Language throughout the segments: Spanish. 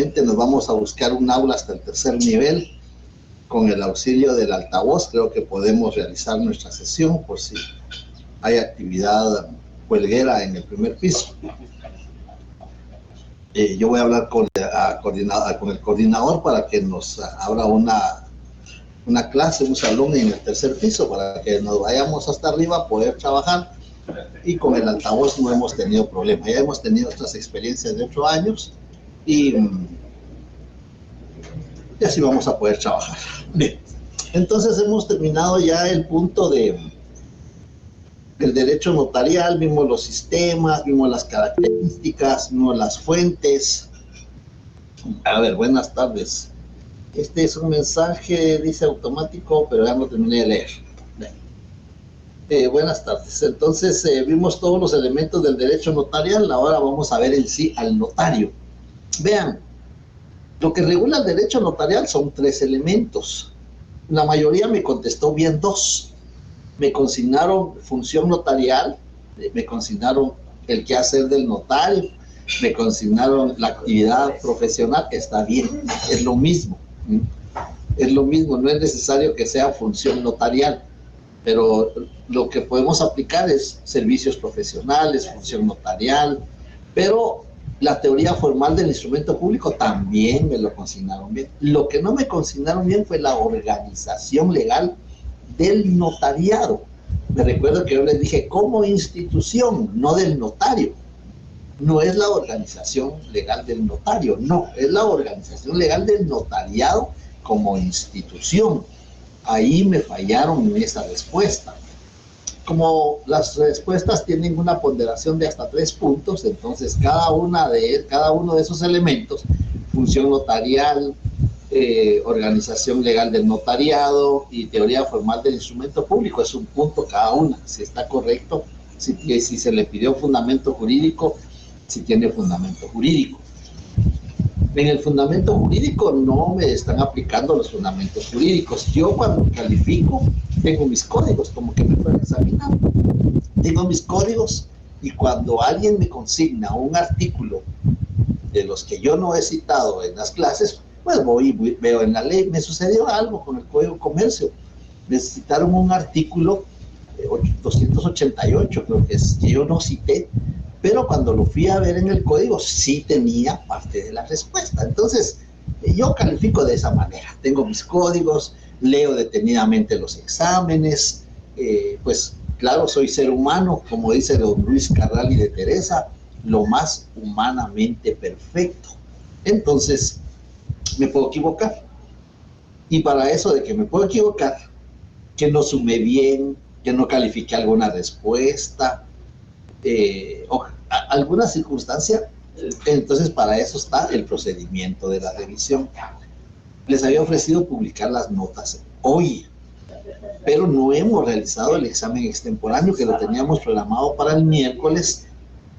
seguramente nos vamos a buscar un aula hasta el tercer nivel. Con el auxilio del altavoz creo que podemos realizar nuestra sesión por si hay actividad huelguera en el primer piso. Yo voy a hablar con el coordinador para que nos abra una clase, un salón en el tercer piso para que nos vayamos hasta arriba a poder trabajar, y con el altavoz no hemos tenido problema. Ya hemos tenido otras experiencias de 8 años y así vamos a poder trabajar. Bien, entonces hemos terminado ya el punto del derecho notarial. Vimos los sistemas, vimos las características, vimos las fuentes. A ver, buenas tardes. Este es un mensaje, dice automático, pero ya no terminé de leer. Buenas tardes. Entonces vimos todos los elementos del derecho notarial. Ahora vamos a ver en sí al notario. Vean, lo que regula el derecho notarial son 3 elementos. La mayoría me contestó bien 2. Me consignaron función notarial, me consignaron el quehacer del notario, me consignaron la actividad profesional. Está bien, es lo mismo. Es lo mismo, no es necesario que sea función notarial, pero lo que podemos aplicar es servicios profesionales, función notarial, pero la teoría formal del instrumento público también me lo consignaron bien. Lo que no me consignaron bien fue la organización legal del notariado. Me recuerdo que yo les dije como institución, no del notario. No es la organización legal del notario, no, es la organización legal del notariado como institución. Ahí me fallaron en esa respuesta. Como las respuestas tienen una ponderación de hasta 3 puntos, entonces cada uno de esos elementos, función notarial, organización legal del notariado y teoría formal del instrumento público, es un punto cada una. Si está correcto, si se le pidió fundamento jurídico, si tiene fundamento jurídico. En el fundamento jurídico no me están aplicando los fundamentos jurídicos. Yo cuando califico tengo mis códigos, como que me pueden examinar. Tengo mis códigos, y cuando alguien me consigna un artículo de los que yo no he citado en las clases, pues voy y veo en la ley. Me sucedió algo con el Código de Comercio. Necesitaron un artículo 288, creo que es, que yo no cité, pero cuando lo fui a ver en el código sí tenía parte de la respuesta. Entonces yo califico de esa manera. Tengo mis códigos, leo detenidamente los exámenes, pues claro, soy ser humano, como dice don Luis Carral y de Teresa, lo más humanamente perfecto. Entonces me puedo equivocar, y para eso de que me puedo equivocar, que no sumé bien, que no califiqué alguna respuesta, o alguna circunstancia, entonces para eso está el procedimiento de la revisión. Les había ofrecido publicar las notas hoy, pero no hemos realizado el examen extemporáneo, que lo teníamos programado para el miércoles,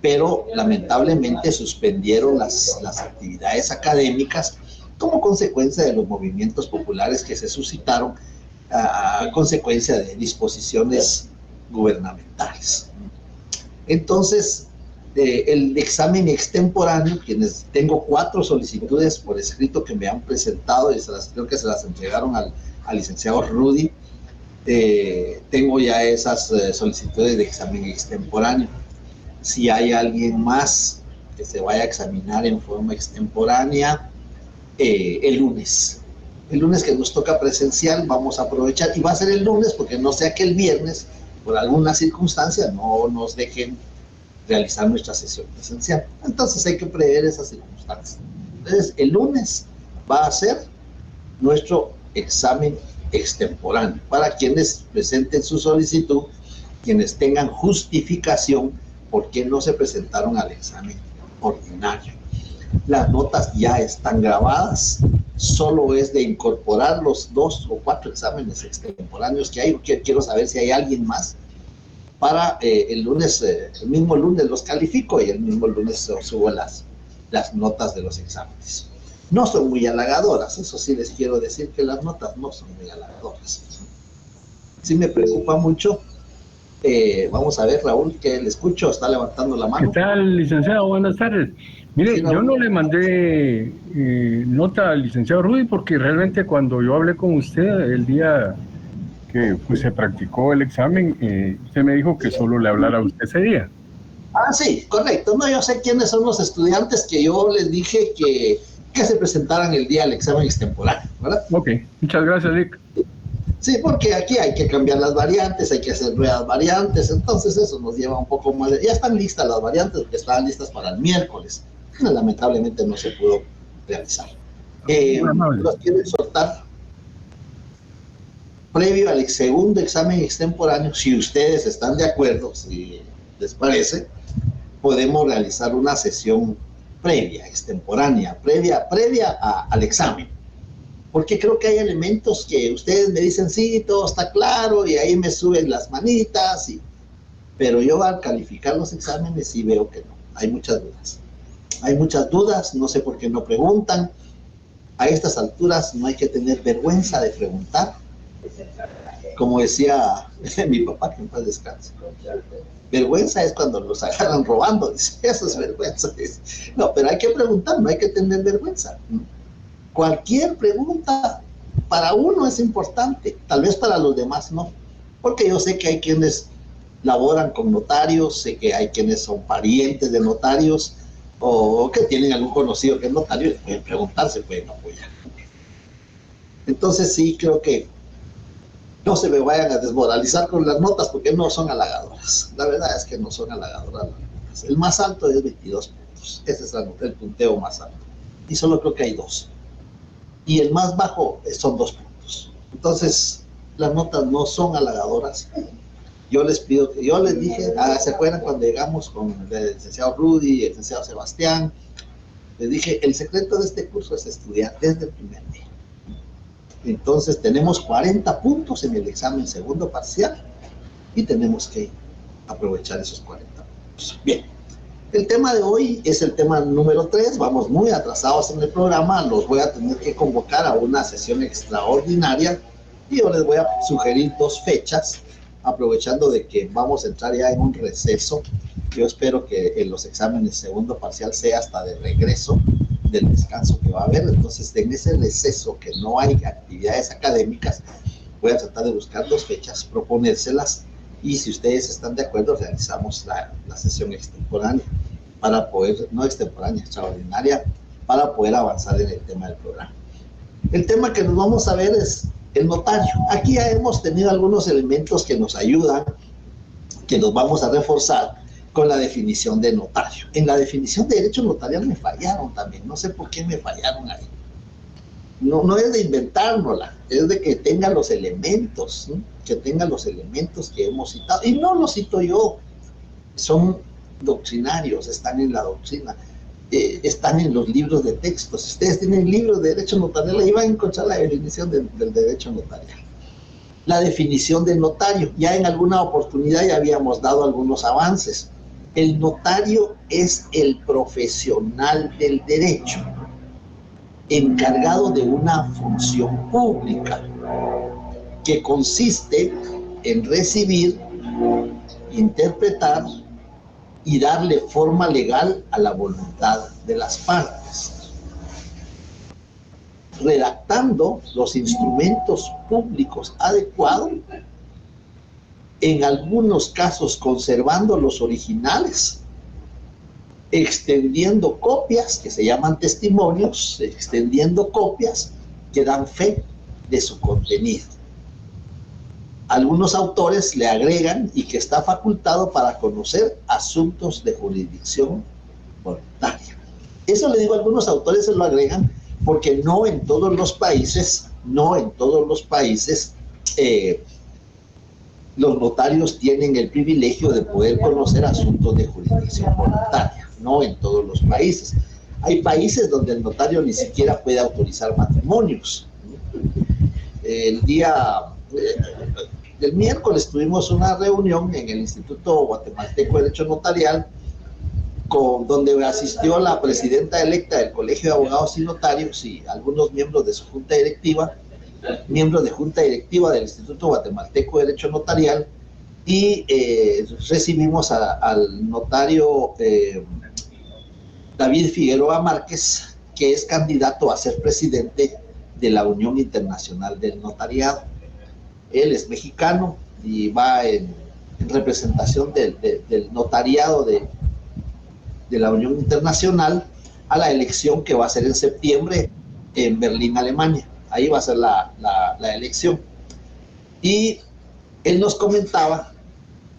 pero lamentablemente suspendieron las actividades académicas como consecuencia de los movimientos populares que se suscitaron a consecuencia de disposiciones gubernamentales. Entonces, el examen extemporáneo, tengo 4 solicitudes por escrito que me han presentado, y creo que se las entregaron al licenciado Rudy. Tengo ya esas solicitudes de examen extemporáneo. Si hay alguien más que se vaya a examinar en forma extemporánea, el lunes que nos toca presencial, vamos a aprovechar, y va a ser el lunes porque no sea que el viernes, por alguna circunstancia, no nos dejen realizar nuestra sesión presencial. Entonces hay que prever esas circunstancias. Entonces el lunes va a ser nuestro examen extemporáneo para quienes presenten su solicitud, quienes tengan justificación por qué no se presentaron al examen ordinario. Las notas ya están grabadas, solo es de incorporar los 2 o 4 exámenes extemporáneos que hay. Quiero saber si hay alguien más para el lunes, el mismo lunes los califico, y el mismo lunes subo las notas de los exámenes. No son muy halagadoras, eso sí les quiero decir, que las notas no son muy halagadoras. Sí me preocupa mucho. Vamos a ver, Raúl, que le escucho, está levantando la mano. ¿Qué tal, licenciado? Buenas tardes. Mire, Sí, yo Raúl. no le mandé nota al licenciado Rudy porque realmente cuando yo hablé con usted el día que pues, se practicó el examen, usted me dijo que solo le hablara a usted ese día. Ah, sí, correcto. No, yo sé quiénes son los estudiantes que yo les dije que se presentaran el día del examen extemporáneo, ¿verdad? Ok, muchas gracias, Lick. Sí, porque aquí hay que cambiar las variantes, hay que hacer nuevas variantes, entonces eso nos lleva un poco más de... Ya están listas las variantes, que estaban listas para el miércoles. Lamentablemente no se pudo realizar. Muy amable. Los quiero exhortar, previo al segundo examen extemporáneo, si ustedes están de acuerdo, si les parece, podemos realizar una sesión previa, extemporánea, previa al examen. Porque creo que hay elementos que ustedes me dicen, sí, todo está claro, y ahí me suben las manitas, pero yo al calificar los exámenes sí veo que no, hay muchas dudas. Hay muchas dudas, no sé por qué no preguntan. A estas alturas no hay que tener vergüenza de preguntar. Como decía mi papá, que en paz descanse. Vergüenza es cuando los agarran robando, dice, eso es vergüenza. No, pero hay que preguntar, no hay que tener vergüenza. Cualquier pregunta para uno es importante, tal vez para los demás no, porque yo sé que hay quienes laboran con notarios, sé que hay quienes son parientes de notarios o que tienen algún conocido que es notario y pueden preguntar, se pueden apoyar. Entonces sí creo que no se me vayan a desmoralizar con las notas porque no son halagadoras. La verdad es que no son halagadoras las notas. El más alto es 22 puntos, ese es el punteo más alto. Y solo creo que hay dos. Y el más bajo son 2 puntos. Entonces, las notas no son halagadoras. Yo les pido, yo les dije, ¿se acuerdan cuando llegamos con el licenciado Rudy, el licenciado Sebastián? Les dije, el secreto de este curso es estudiar desde el primer día. Entonces, tenemos 40 puntos en el examen segundo parcial y tenemos que aprovechar esos 40 puntos. Bien. El tema de hoy es el tema número 3, vamos muy atrasados en el programa, los voy a tener que convocar a una sesión extraordinaria y yo les voy a sugerir 2 fechas, aprovechando de que vamos a entrar ya en un receso. Yo espero que en los exámenes segundo parcial sea hasta de regreso del descanso que va a haber, entonces en ese receso que no hay actividades académicas, voy a tratar de buscar 2 fechas, proponérselas y si ustedes están de acuerdo realizamos la sesión extemporánea para poder, no extemporánea, extraordinaria, para poder avanzar en el tema del programa. El tema que nos vamos a ver es el notario. Aquí ya hemos tenido algunos elementos que nos ayudan, que nos vamos a reforzar con la definición de notario. En la definición de derecho notarial me fallaron también, no sé por qué me fallaron ahí. No es de inventárnosla, es de que tenga los elementos, ¿sí? Que tenga los elementos que hemos citado. Y no los cito yo, son doctrinarios, están en la doctrina, están en los libros de textos. Si ustedes tienen libros de derecho notarial, ahí van a encontrar la definición del derecho notarial. La definición del notario, ya en alguna oportunidad ya habíamos dado algunos avances. El notario es el profesional del derecho, encargado de una función pública que consiste en recibir, interpretar y darle forma legal a la voluntad de las partes, redactando los instrumentos públicos adecuados, en algunos casos conservando los originales, extendiendo copias que se llaman testimonios, extendiendo copias que dan fe de su contenido. Algunos autores le agregan y que está facultado para conocer asuntos de jurisdicción voluntaria. Eso le digo, algunos autores se lo agregan porque no en todos los países, los notarios tienen el privilegio de poder conocer asuntos de jurisdicción voluntaria, no en todos los países. Hay países donde el notario ni siquiera puede autorizar matrimonios. El miércoles tuvimos una reunión en el Instituto Guatemalteco de Derecho Notarial, donde asistió la presidenta electa del Colegio de Abogados y Notarios y algunos miembros de su junta directiva, miembros de junta directiva del Instituto Guatemalteco de Derecho Notarial, y recibimos al notario David Figueroa Márquez, que es candidato a ser presidente de la Unión Internacional del Notariado. Él es mexicano y va en representación del notariado de la Unión Internacional a la elección que va a ser en septiembre en Berlín, Alemania. Ahí va a ser la elección. Y él nos comentaba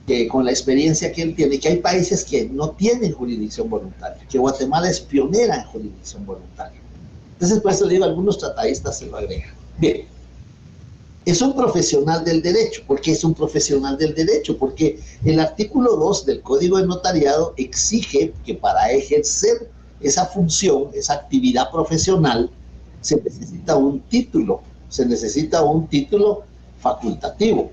que con la experiencia que él tiene, que hay países que no tienen jurisdicción voluntaria, que Guatemala es pionera en jurisdicción voluntaria. Entonces, por eso le digo, algunos tratadistas se lo agregan. Bien, es un profesional del derecho. ¿Por qué es un profesional del derecho? Porque el artículo 2 del Código de Notariado exige que para ejercer esa función, esa actividad profesional, se necesita un título facultativo.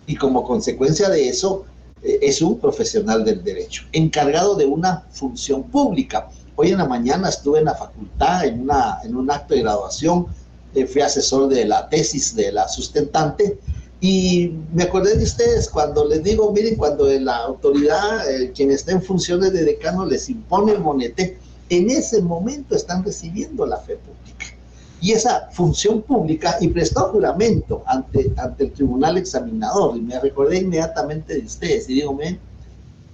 Y como consecuencia de eso, es un profesional del derecho, encargado de una función pública. Hoy en la mañana estuve en la facultad, en un acto de graduación, fui asesor de la tesis de la sustentante, y me acordé de ustedes cuando les digo, miren, cuando la autoridad, quien está en funciones de decano, les impone el monete, en ese momento están recibiendo la fe pública. Y esa función pública, y prestó juramento ante el tribunal examinador, y me recordé inmediatamente de ustedes, y digo, miren,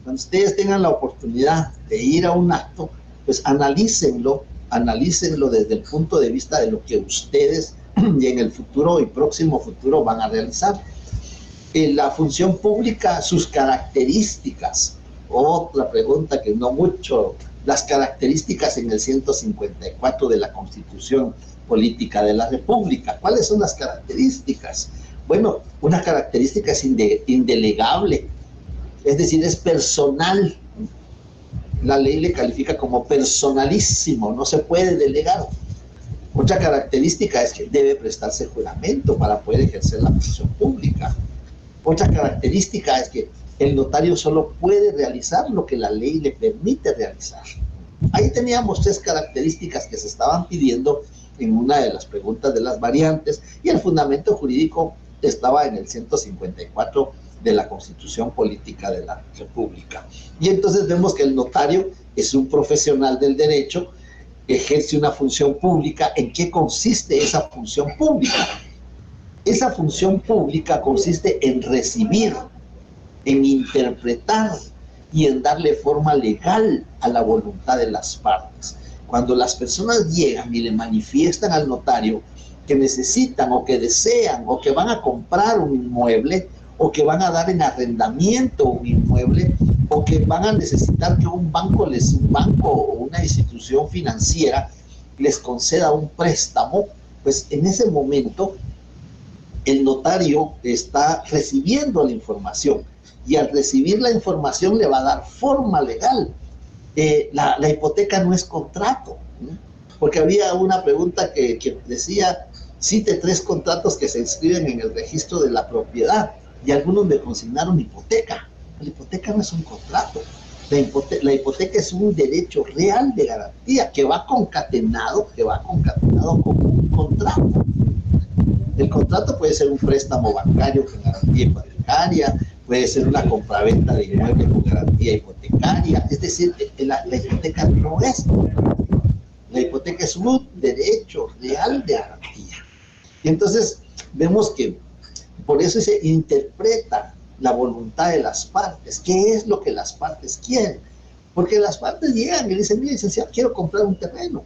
cuando ustedes tengan la oportunidad de ir a un acto, pues analícenlo desde el punto de vista de lo que ustedes y en el futuro y próximo futuro van a realizar. La función pública, sus características, otra pregunta que no mucho, las características en el 154 de la Constitución Política de la República. ¿Cuáles son las características? Bueno, una característica es indelegable, es decir, es personal. La ley le califica como personalísimo, no se puede delegar. Otra característica es que debe prestarse juramento para poder ejercer la función pública. Otra característica es que el notario solo puede realizar lo que la ley le permite realizar. Ahí teníamos 3 características que se estaban pidiendo en una de las preguntas de las variantes, y el fundamento jurídico estaba en el 154 de la Constitución Política de la República. Y entonces vemos que el notario es un profesional del derecho, ejerce una función pública. ¿En qué consiste esa función pública? Esa función pública consiste en recibir, en interpretar y en darle forma legal a la voluntad de las partes. Cuando las personas llegan y le manifiestan al notario que necesitan o que desean o que van a comprar un inmueble, o que van a dar en arrendamiento un inmueble, o que van a necesitar que un banco o una institución financiera les conceda un préstamo, pues en ese momento el notario está recibiendo la información, y al recibir la información le va a dar forma legal. La hipoteca no es contrato, ¿no? Porque había una pregunta que decía, cite 3 contratos que se inscriben en el registro de la propiedad, y algunos me consignaron hipoteca. La hipoteca no es un contrato. La hipoteca es un derecho real de garantía que va concatenado con un contrato. El contrato puede ser un préstamo bancario con garantía hipotecaria, puede ser una compraventa de inmueble con garantía hipotecaria. Es decir, la hipoteca no es contrato. La hipoteca es un derecho real de garantía. Y entonces vemos que por eso se interpreta la voluntad de las partes. ¿Qué es lo que las partes quieren? Porque las partes llegan y dicen, mire, licenciado, quiero comprar un terreno.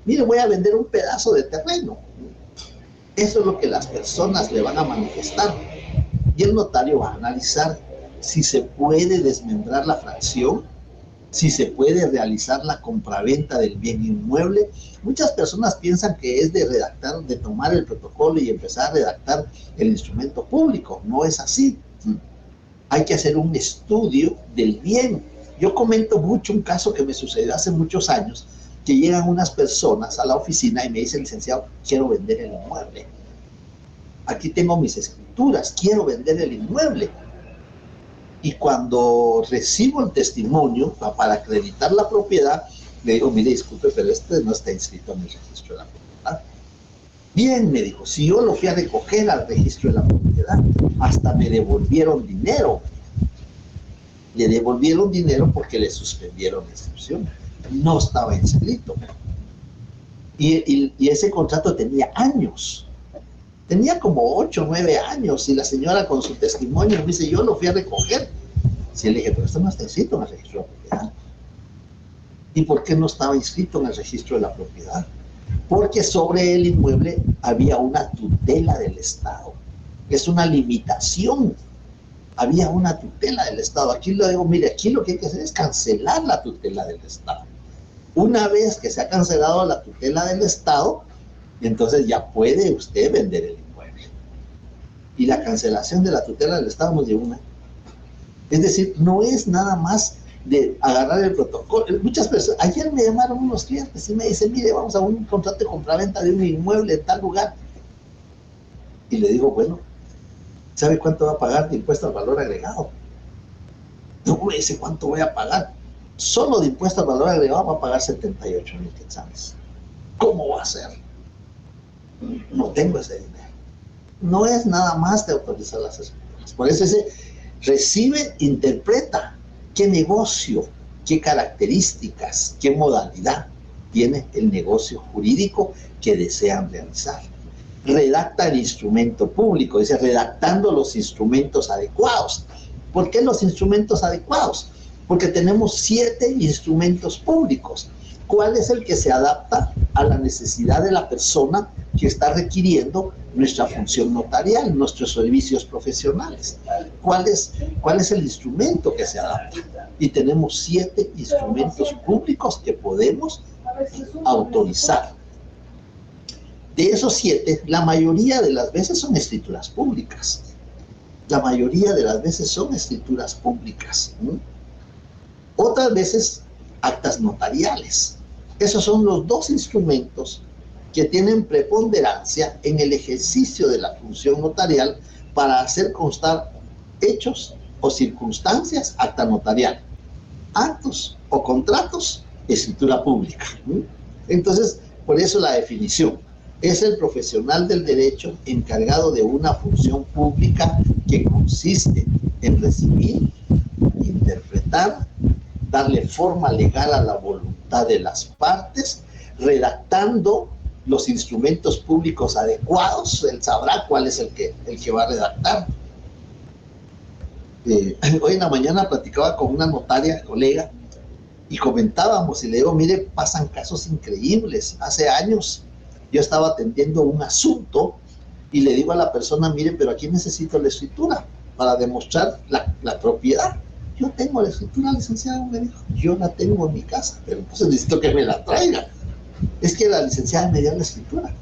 Mire, voy a vender un pedazo de terreno. Eso es lo que las personas le van a manifestar. Y el notario va a analizar si se puede desmembrar la fracción, si se puede realizar la compraventa del bien inmueble. Muchas personas piensan que es de redactar, de tomar el protocolo y empezar a redactar el instrumento público. No es así. Hay que hacer un estudio del bien. Yo comento mucho un caso que me sucedió hace muchos años, que llegan unas personas a la oficina y me dicen, licenciado, quiero vender el inmueble. Aquí tengo mis escrituras, quiero vender el inmueble. Y cuando recibo el testimonio para acreditar la propiedad, le digo, mire, disculpe, pero este no está inscrito en el registro de la propiedad. Bien, me dijo, si yo lo fui a recoger al registro de la propiedad, hasta me devolvieron dinero. Le devolvieron dinero porque le suspendieron la inscripción. no estaba inscrito. Y ese contrato tenía años. Tenía como 8 o 9 años, y la señora con su testimonio me dice, yo lo fui a recoger. Sí, le dije, pero esto no está inscrito en el registro de la propiedad. ¿Y por qué no estaba inscrito en el registro de la propiedad? Porque sobre el inmueble había una tutela del Estado. Es una limitación. Había una tutela del Estado. Aquí lo digo, mire, aquí lo que hay que hacer es cancelar la tutela del Estado. Una vez que se ha cancelado la tutela del Estado, entonces ya puede usted vender el inmueble. Y la cancelación de la tutela del Estado nos lleva un año. Es decir, no es nada más de agarrar el protocolo. Muchas personas, ayer me llamaron unos clientes y me dicen, mire, vamos a un contrato de compraventa de un inmueble en tal lugar. Y le digo, bueno, ¿sabe cuánto va a pagar de impuesto al valor agregado? No me dice cuánto voy a pagar. Solo de impuesto al valor agregado va a pagar 78,000 quetzales. ¿Cómo va a ser? No tengo ese dinero. No es nada más de autorizar las escrituras. Por eso ese recibe, interpreta qué negocio, qué características, qué modalidad tiene el negocio jurídico que desean realizar. Redacta el instrumento público, dice redactando los instrumentos adecuados. ¿Por qué los instrumentos adecuados? Porque tenemos 7 instrumentos públicos. ¿Cuál es el que se adapta a la necesidad de la persona que está requiriendo nuestra función notarial, nuestros servicios profesionales? ¿Cuál es el instrumento que se adapta? Y tenemos 7 instrumentos públicos que podemos autorizar. De esos 7, la mayoría de las veces son escrituras públicas. La mayoría de las veces son escrituras públicas. Otras veces, actas notariales. Esos son los 2 instrumentos que tienen preponderancia en el ejercicio de la función notarial para hacer constar hechos o circunstancias, acta notarial. Actos o contratos, escritura pública. Entonces, por eso la definición. Es el profesional del derecho encargado de una función pública que consiste en recibir, interpretar, darle forma legal a la voluntad de las partes, redactando los instrumentos públicos adecuados. Él sabrá cuál es el que va a redactar. Hoy en la mañana platicaba con una notaria, colega, y comentábamos, y le digo, mire, pasan casos increíbles. Hace años yo estaba atendiendo un asunto y le digo a la persona, mire, pero aquí necesito la escritura para demostrar la propiedad. Yo tengo la escritura, licenciado, me dijo, yo la tengo en mi casa, pero entonces necesito que me la traiga. Es que la licenciada me dio la escritura.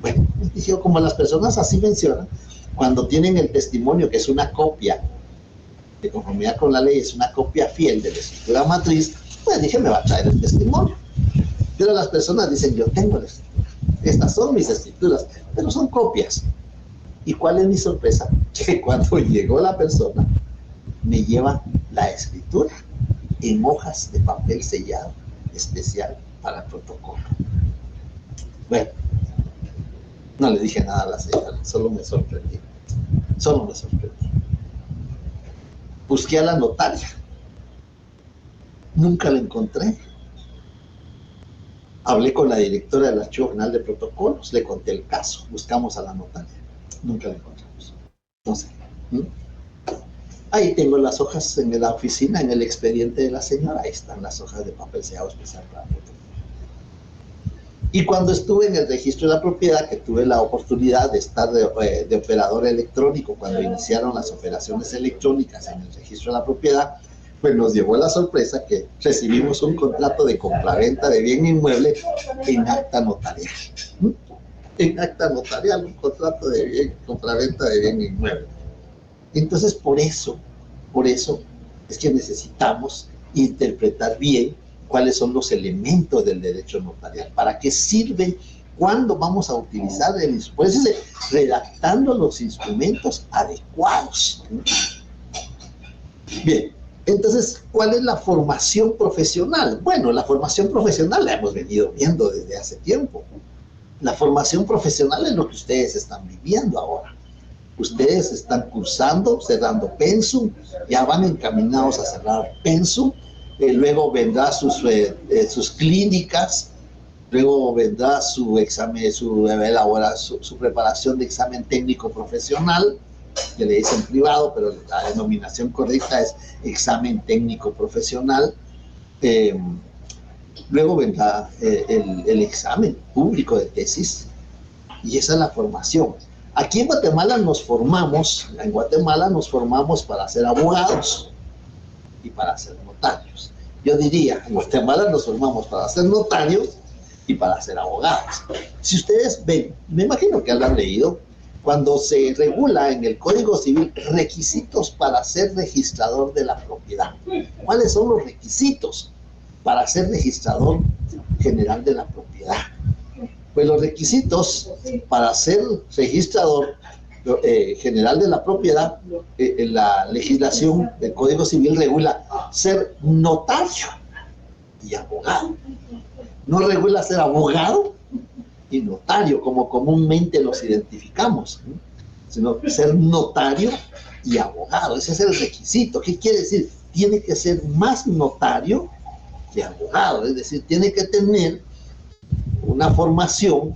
Bueno, dije, como las personas así mencionan, cuando tienen el testimonio, que es una copia, de conformidad con la ley, es una copia fiel de la escritura matriz, pues dije, me va a traer el testimonio. Pero las personas dicen, yo tengo la escritura, estas son mis escrituras, pero son copias. ¿Y cuál es mi sorpresa? Que cuando llegó la persona, me lleva la escritura en hojas de papel sellado especial para el protocolo. Bueno, no le dije nada a la señora, solo me sorprendí. Busqué a la notaria, nunca la encontré. Hablé con la directora del Archivo General de Protocolos, le conté el caso, buscamos a la notaria, nunca la encontramos. Entonces, ahí tengo las hojas en la oficina, en el expediente de la señora, ahí están las hojas de papel sellado especial para protocolo. Y cuando estuve en el registro de la propiedad, que tuve la oportunidad de estar de operador electrónico cuando iniciaron las operaciones electrónicas en el registro de la propiedad, pues nos llevó la sorpresa que recibimos un contrato de compraventa de bien inmueble en acta notarial. En acta notarial, un contrato de compraventa de bien inmueble. Entonces, por eso es que necesitamos interpretar bien cuáles son los elementos del derecho notarial, para qué sirven, cuándo vamos a utilizar el instrumento. Por eso es redactando los instrumentos adecuados. Bien, entonces, ¿cuál es la formación profesional? Bueno, la formación profesional la hemos venido viendo desde hace tiempo. La formación profesional es lo que ustedes están viviendo ahora. Ustedes están cursando, cerrando pensum, ya van encaminados a cerrar pensum, luego vendrá sus clínicas, luego vendrá su examen, su preparación de examen técnico profesional, que le dicen privado, pero la denominación correcta es examen técnico profesional. Luego vendrá el examen público de tesis, y esa es la formación. Aquí en Guatemala nos formamos para ser abogados y para ser notarios. Yo diría, en Guatemala nos formamos para ser notarios y para ser abogados. Si ustedes ven, me imagino que lo han leído, cuando se regula en el Código Civil requisitos para ser registrador de la propiedad. ¿Cuáles son los requisitos para ser registrador general de la propiedad? Pues los requisitos para ser registrador general de la propiedad, la legislación del Código Civil regula ser notario y abogado. No regula ser abogado y notario, como comúnmente los identificamos, ¿no? Sino ser notario y abogado. Ese es el requisito. ¿Qué quiere decir? Tiene que ser más notario que abogado, es decir, tiene que tener una formación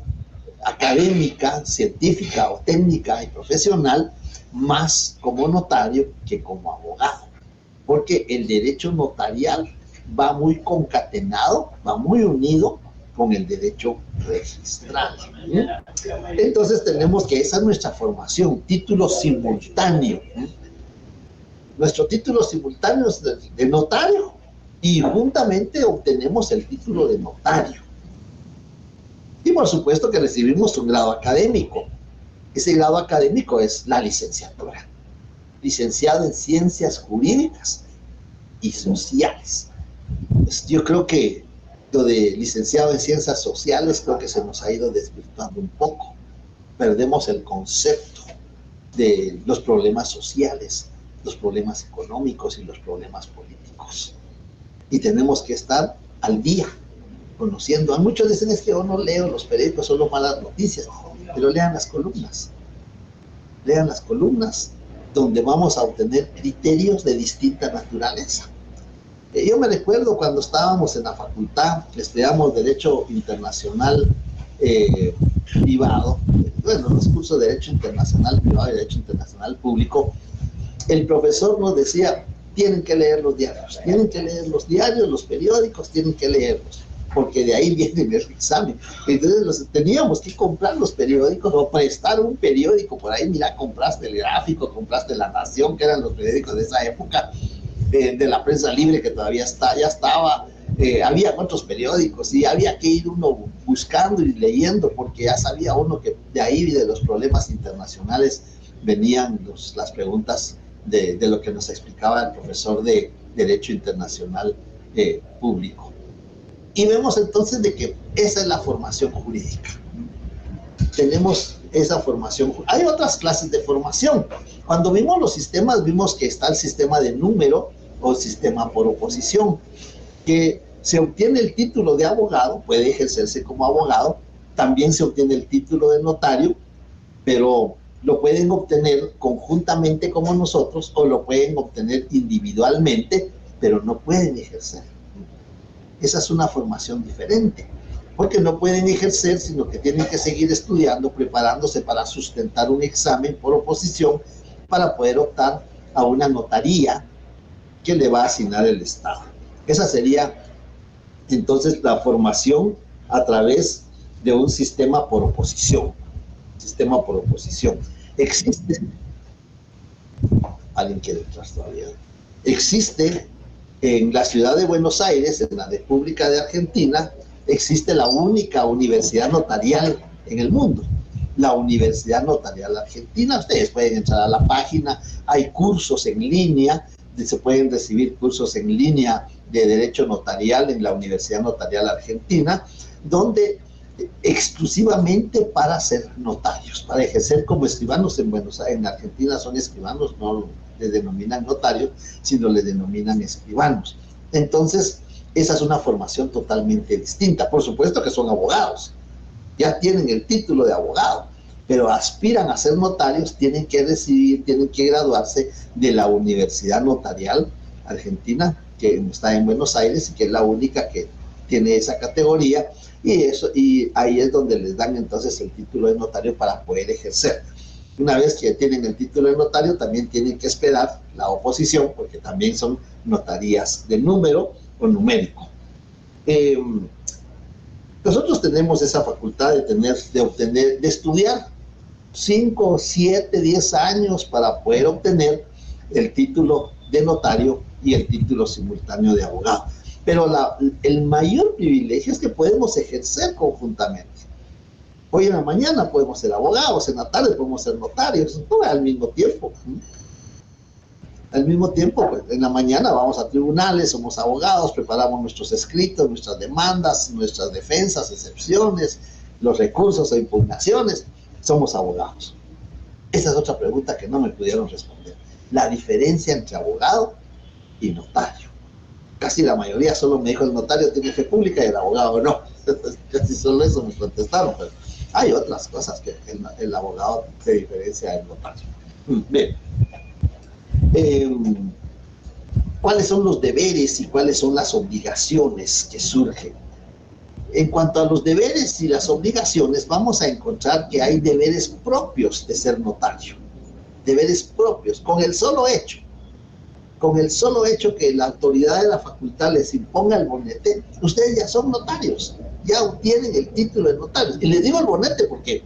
académica, científica o técnica y profesional más como notario que como abogado, porque el derecho notarial va muy concatenado, va muy unido con el derecho registral. Entonces tenemos que esa es nuestra formación, título simultáneo. Nuestro título simultáneo es de notario y juntamente obtenemos el título de notario. Y por supuesto que recibimos un grado académico. Ese grado académico es la licenciatura. Licenciado en Ciencias Jurídicas y Sociales. Pues yo creo que lo de licenciado en Ciencias Sociales creo que se nos ha ido desvirtuando un poco. Perdemos el concepto de los problemas sociales, los problemas económicos y los problemas políticos. Y tenemos que estar al día, conociendo. A muchos dicen es que yo no leo los periódicos, solo malas noticias, pero lean las columnas. Lean las columnas donde vamos a obtener criterios de distinta naturaleza. Yo me recuerdo cuando estábamos en la facultad, estudiamos Derecho Internacional Privado, bueno, los cursos de Derecho Internacional Privado y Derecho Internacional Público, el profesor nos decía, tienen que leer los diarios, los periódicos, tienen que leerlos, porque de ahí viene el examen. Entonces teníamos que comprar los periódicos o prestar un periódico por ahí. Mira, compraste el Gráfico, compraste La Nación, que eran los periódicos de esa época, de la prensa libre que todavía ya estaba, había otros periódicos y había que ir uno buscando y leyendo, porque ya sabía uno que de ahí, de los problemas internacionales, venían las preguntas de lo que nos explicaba el profesor de Derecho Internacional Público. Y vemos entonces de que esa es la formación jurídica. Tenemos esa formación. Hay otras clases de formación. Cuando vimos los sistemas, vimos que está el sistema de número o sistema por oposición, que se obtiene el título de abogado, puede ejercerse como abogado, también se obtiene el título de notario, pero lo pueden obtener conjuntamente como nosotros o lo pueden obtener individualmente, pero no pueden ejercer. Esa es una formación diferente, porque no pueden ejercer, sino que tienen que seguir estudiando, preparándose para sustentar un examen por oposición para poder optar a una notaría que le va a asignar el Estado. Esa sería entonces la formación a través de un sistema por oposición. Sistema por oposición. Existe, alguien quiere entrar todavía, existe en la ciudad de Buenos Aires, en la República de Argentina, existe la única universidad notarial en el mundo, la Universidad Notarial Argentina. Ustedes pueden entrar a la página, hay cursos en línea, se pueden recibir cursos en línea de Derecho Notarial en la Universidad Notarial Argentina, donde exclusivamente para ser notarios, para ejercer como escribanos. En Buenos Aires, en Argentina son escribanos, no les denominan notarios, sino les denominan escribanos. Entonces, esa es una formación totalmente distinta. Por supuesto que son abogados, ya tienen el título de abogado, pero aspiran a ser notarios, tienen que graduarse de la Universidad Notarial Argentina que está en Buenos Aires y que es la única que tiene esa categoría, y ahí es donde les dan entonces el título de notario para poder ejercer. Una vez que tienen el título de notario, también tienen que esperar la oposición, porque también son notarías de número o numérico. Nosotros tenemos esa facultad de estudiar 5, 7, 10 años para poder obtener el título de notario y el título simultáneo de abogado. Pero el mayor privilegio es que podemos ejercer conjuntamente. Hoy en la mañana podemos ser abogados, en la tarde podemos ser notarios, todo al mismo tiempo. Al mismo tiempo, pues, en la mañana vamos a tribunales, somos abogados, preparamos nuestros escritos, nuestras demandas, nuestras defensas, excepciones, los recursos e impugnaciones, somos abogados. Esa es otra pregunta que no me pudieron responder. La diferencia entre abogado y notario. Casi la mayoría solo me dijo el notario tiene fe pública y el abogado no. Casi solo eso me contestaron, pero hay otras cosas que el abogado se diferencia del notario. Bien. ¿Cuáles son los deberes y cuáles son las obligaciones que surgen? En cuanto a los deberes y las obligaciones, vamos a encontrar que hay deberes propios de ser notario. Deberes propios, con el solo hecho que la autoridad de la facultad les imponga el bonete, ustedes ya son notarios, ya obtienen el título de notarios. Y les digo el bonete porque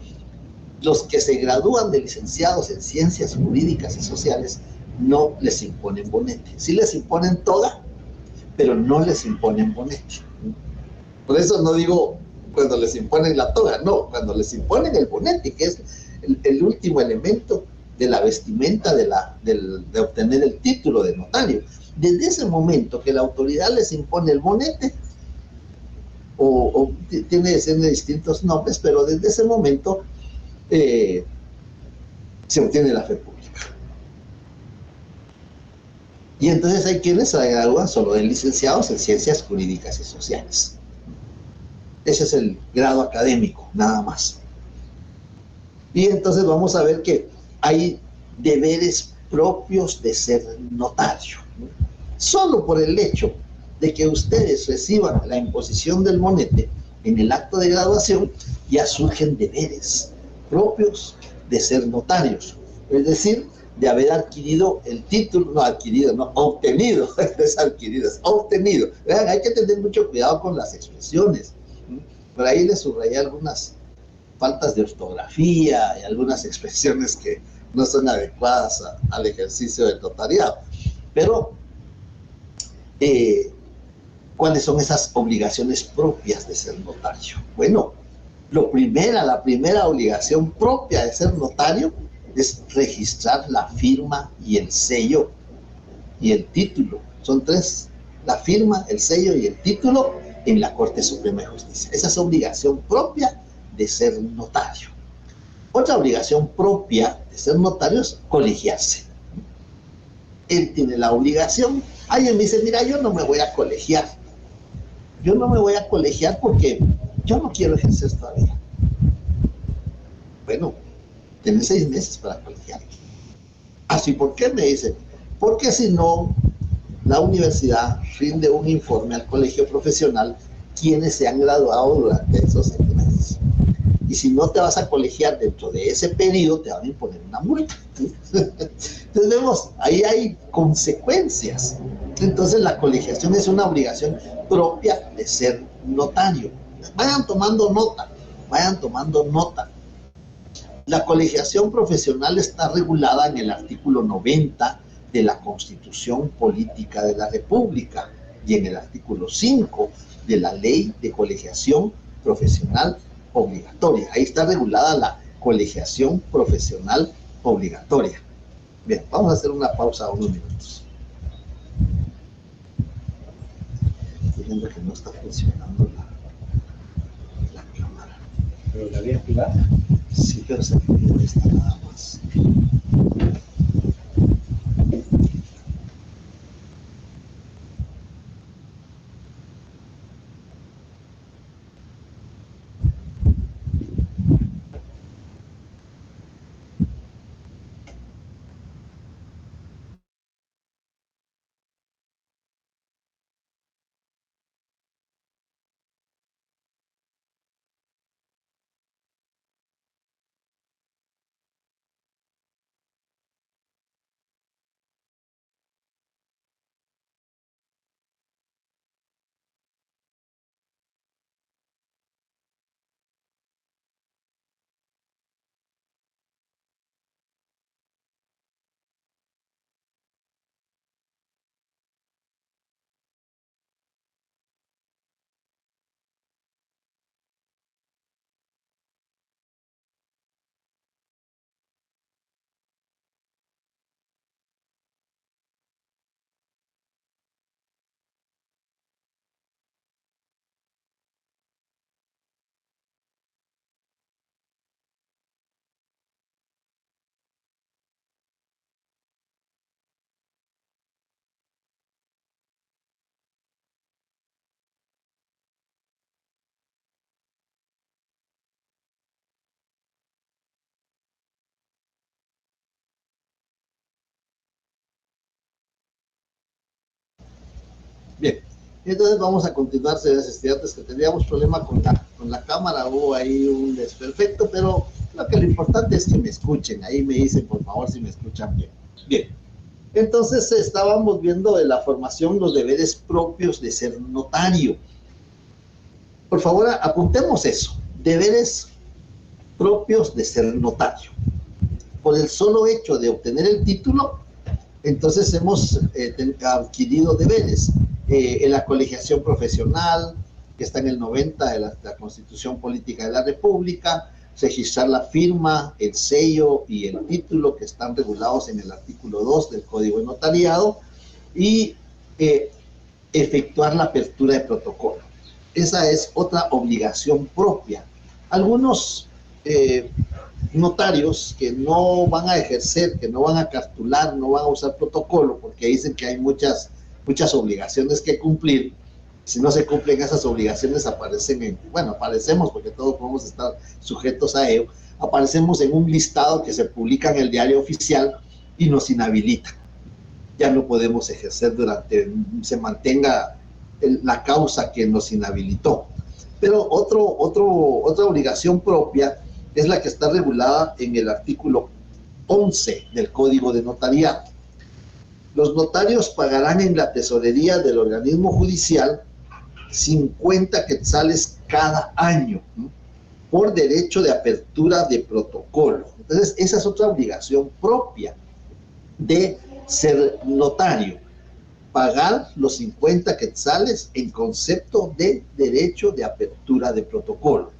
los que se gradúan de licenciados en ciencias jurídicas y sociales no les imponen bonete. Sí les imponen toga, pero no les imponen bonete. Por eso no digo cuando les imponen la toga, no, cuando les imponen el bonete, que es el último elemento de la vestimenta de obtener el título de notario. Desde ese momento que la autoridad les impone el bonete, o tiene distintos nombres, pero desde ese momento se obtiene la fe pública. Y entonces hay quienes se gradúan solo de licenciados en ciencias jurídicas y sociales. Ese es el grado académico, nada más. Y entonces vamos a ver que hay deberes propios de ser notario. Solo por el hecho de que ustedes reciban la imposición del monete en el acto de graduación, ya surgen deberes propios de ser notarios. Es decir, de haber adquirido el título, obtenido, es adquirido, es obtenido. Vean, hay que tener mucho cuidado con las expresiones. Por ahí les subrayé algunas faltas de ortografía y algunas expresiones que no son adecuadas al ejercicio del notariado. Pero, ¿cuáles son esas obligaciones propias de ser notario? Bueno, la primera obligación propia de ser notario es registrar la firma y el sello y el título. Son tres: la firma, el sello y el título en la Corte Suprema de Justicia. Esa es obligación propia de ser notario. Otra obligación propia de ser notario es colegiarse. Él tiene la obligación. Alguien me dice, mira, yo no me voy a colegiar. Yo no me voy a colegiar porque yo no quiero ejercer todavía. Bueno, tienes 6 meses para colegiar. Así, ¿por qué? Me dice, porque si no, la universidad rinde un informe al colegio profesional quienes se han graduado durante esos 6 meses. Y si no te vas a colegiar dentro de ese periodo, te van a imponer una multa. Entonces vemos, ahí hay consecuencias. Entonces la colegiación es una obligación propia de ser notario. Vayan tomando nota, vayan tomando nota. La colegiación profesional está regulada en el artículo 90 de la Constitución Política de la República y en el artículo 5 de la Ley de Colegiación Profesional Obligatoria. Ahí está regulada la colegiación profesional obligatoria. Bien, vamos a hacer una pausa unos minutos. Estoy viendo que no está funcionando la cámara. ¿Pero la había activado? Sí, pero se activó esta nada más. Bien, entonces vamos a continuar, señores estudiantes, que teníamos problema con la cámara, hubo ahí un desperfecto, pero lo importante es que me escuchen, ahí me dicen por favor si me escuchan bien. Bien, entonces estábamos viendo de la formación, los deberes propios de ser notario. Por favor, apuntemos eso, deberes propios de ser notario. Por el solo hecho de obtener el título, entonces hemos adquirido deberes en la colegiación profesional, que está en el 90 de la Constitución Política de la República, registrar la firma, el sello y el título que están regulados en el artículo 2 del Código de Notariado, y efectuar la apertura de protocolo. Esa es otra obligación propia. Algunos notarios que no van a ejercer, que no van a cartular, no van a usar protocolo, porque dicen que hay muchas obligaciones que cumplir. Si no se cumplen esas obligaciones, aparecemos, porque todos podemos estar sujetos a ello, aparecemos en un listado que se publica en el diario oficial y nos inhabilita. Ya no podemos ejercer se mantenga la causa que nos inhabilitó. Pero otra obligación propia es la que está regulada en el artículo 11 del Código de Notariado. Los notarios pagarán en la tesorería del organismo judicial 50 quetzales cada año, ¿no?, por derecho de apertura de protocolo. Entonces, esa es otra obligación propia de ser notario, pagar los 50 quetzales en concepto de derecho de apertura de protocolo.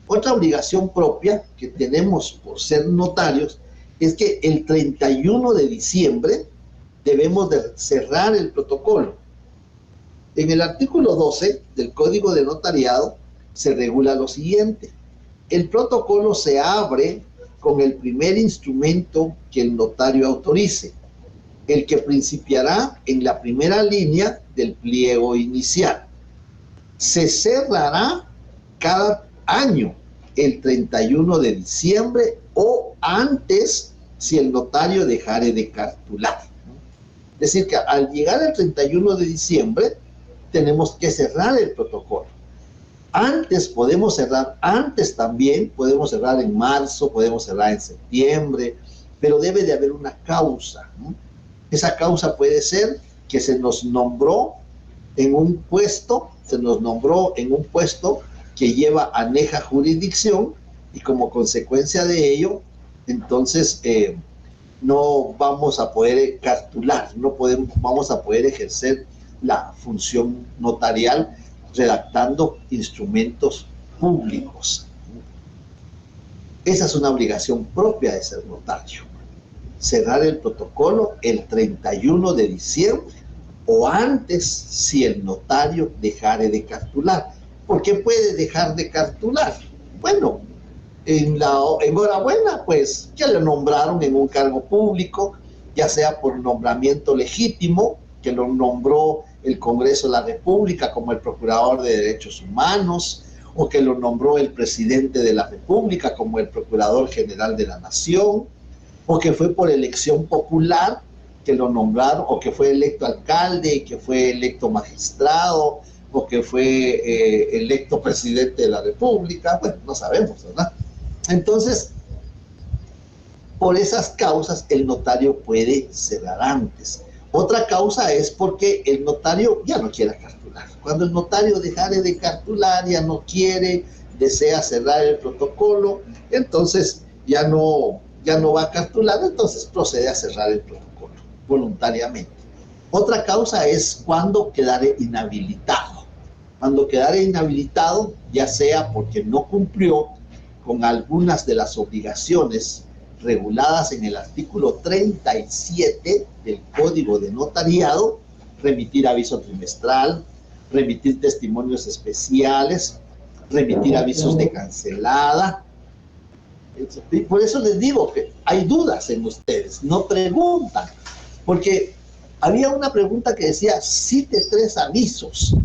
Otra obligación propia que tenemos por ser notarios es que el 31 de diciembre debemos de cerrar el protocolo. En el artículo 12 del Código de Notariado se regula lo siguiente: el protocolo se abre con el primer instrumento que el notario autorice, el que principiará en la primera línea del pliego inicial. Se cerrará cada año el 31 de diciembre o antes si el notario dejare de cartular. Es decir, que al llegar el 31 de diciembre tenemos que cerrar el protocolo. Antes podemos cerrar, antes también podemos cerrar en marzo, podemos cerrar en septiembre, pero debe de haber una causa, ¿no? Esa causa puede ser que se nos nombró en un puesto, que lleva aneja jurisdicción, y como consecuencia de ello, entonces no vamos a poder cartular, vamos a poder ejercer la función notarial redactando instrumentos públicos. Esa es una obligación propia de ser notario. Cerrar el protocolo el 31 de diciembre o antes si el notario dejare de cartular. ¿Por qué puede dejar de cartular? Bueno, enhorabuena, pues, que le nombraron en un cargo público, ya sea por nombramiento legítimo, que lo nombró el Congreso de la República como el Procurador de Derechos Humanos, o que lo nombró el Presidente de la República como el Procurador General de la Nación, o que fue por elección popular que lo nombraron, o que fue electo alcalde, que fue electo magistrado, o que fue electo presidente de la República. Bueno, no sabemos, ¿verdad? Entonces, por esas causas el notario puede cerrar antes. Otra causa es porque el notario ya no quiere cartular. Cuando el notario dejare de cartular, ya no quiere, desea cerrar el protocolo, entonces ya no va a cartular, entonces procede a cerrar el protocolo voluntariamente. Otra causa es cuando quedare inhabilitado. Cuando quedare inhabilitado, ya sea porque no cumplió con algunas de las obligaciones reguladas en el artículo 37 del Código de Notariado, remitir aviso trimestral, remitir testimonios especiales, remitir avisos de cancelada. Y por eso les digo que hay dudas en ustedes, no preguntan, porque había una pregunta que decía: cite 3 avisos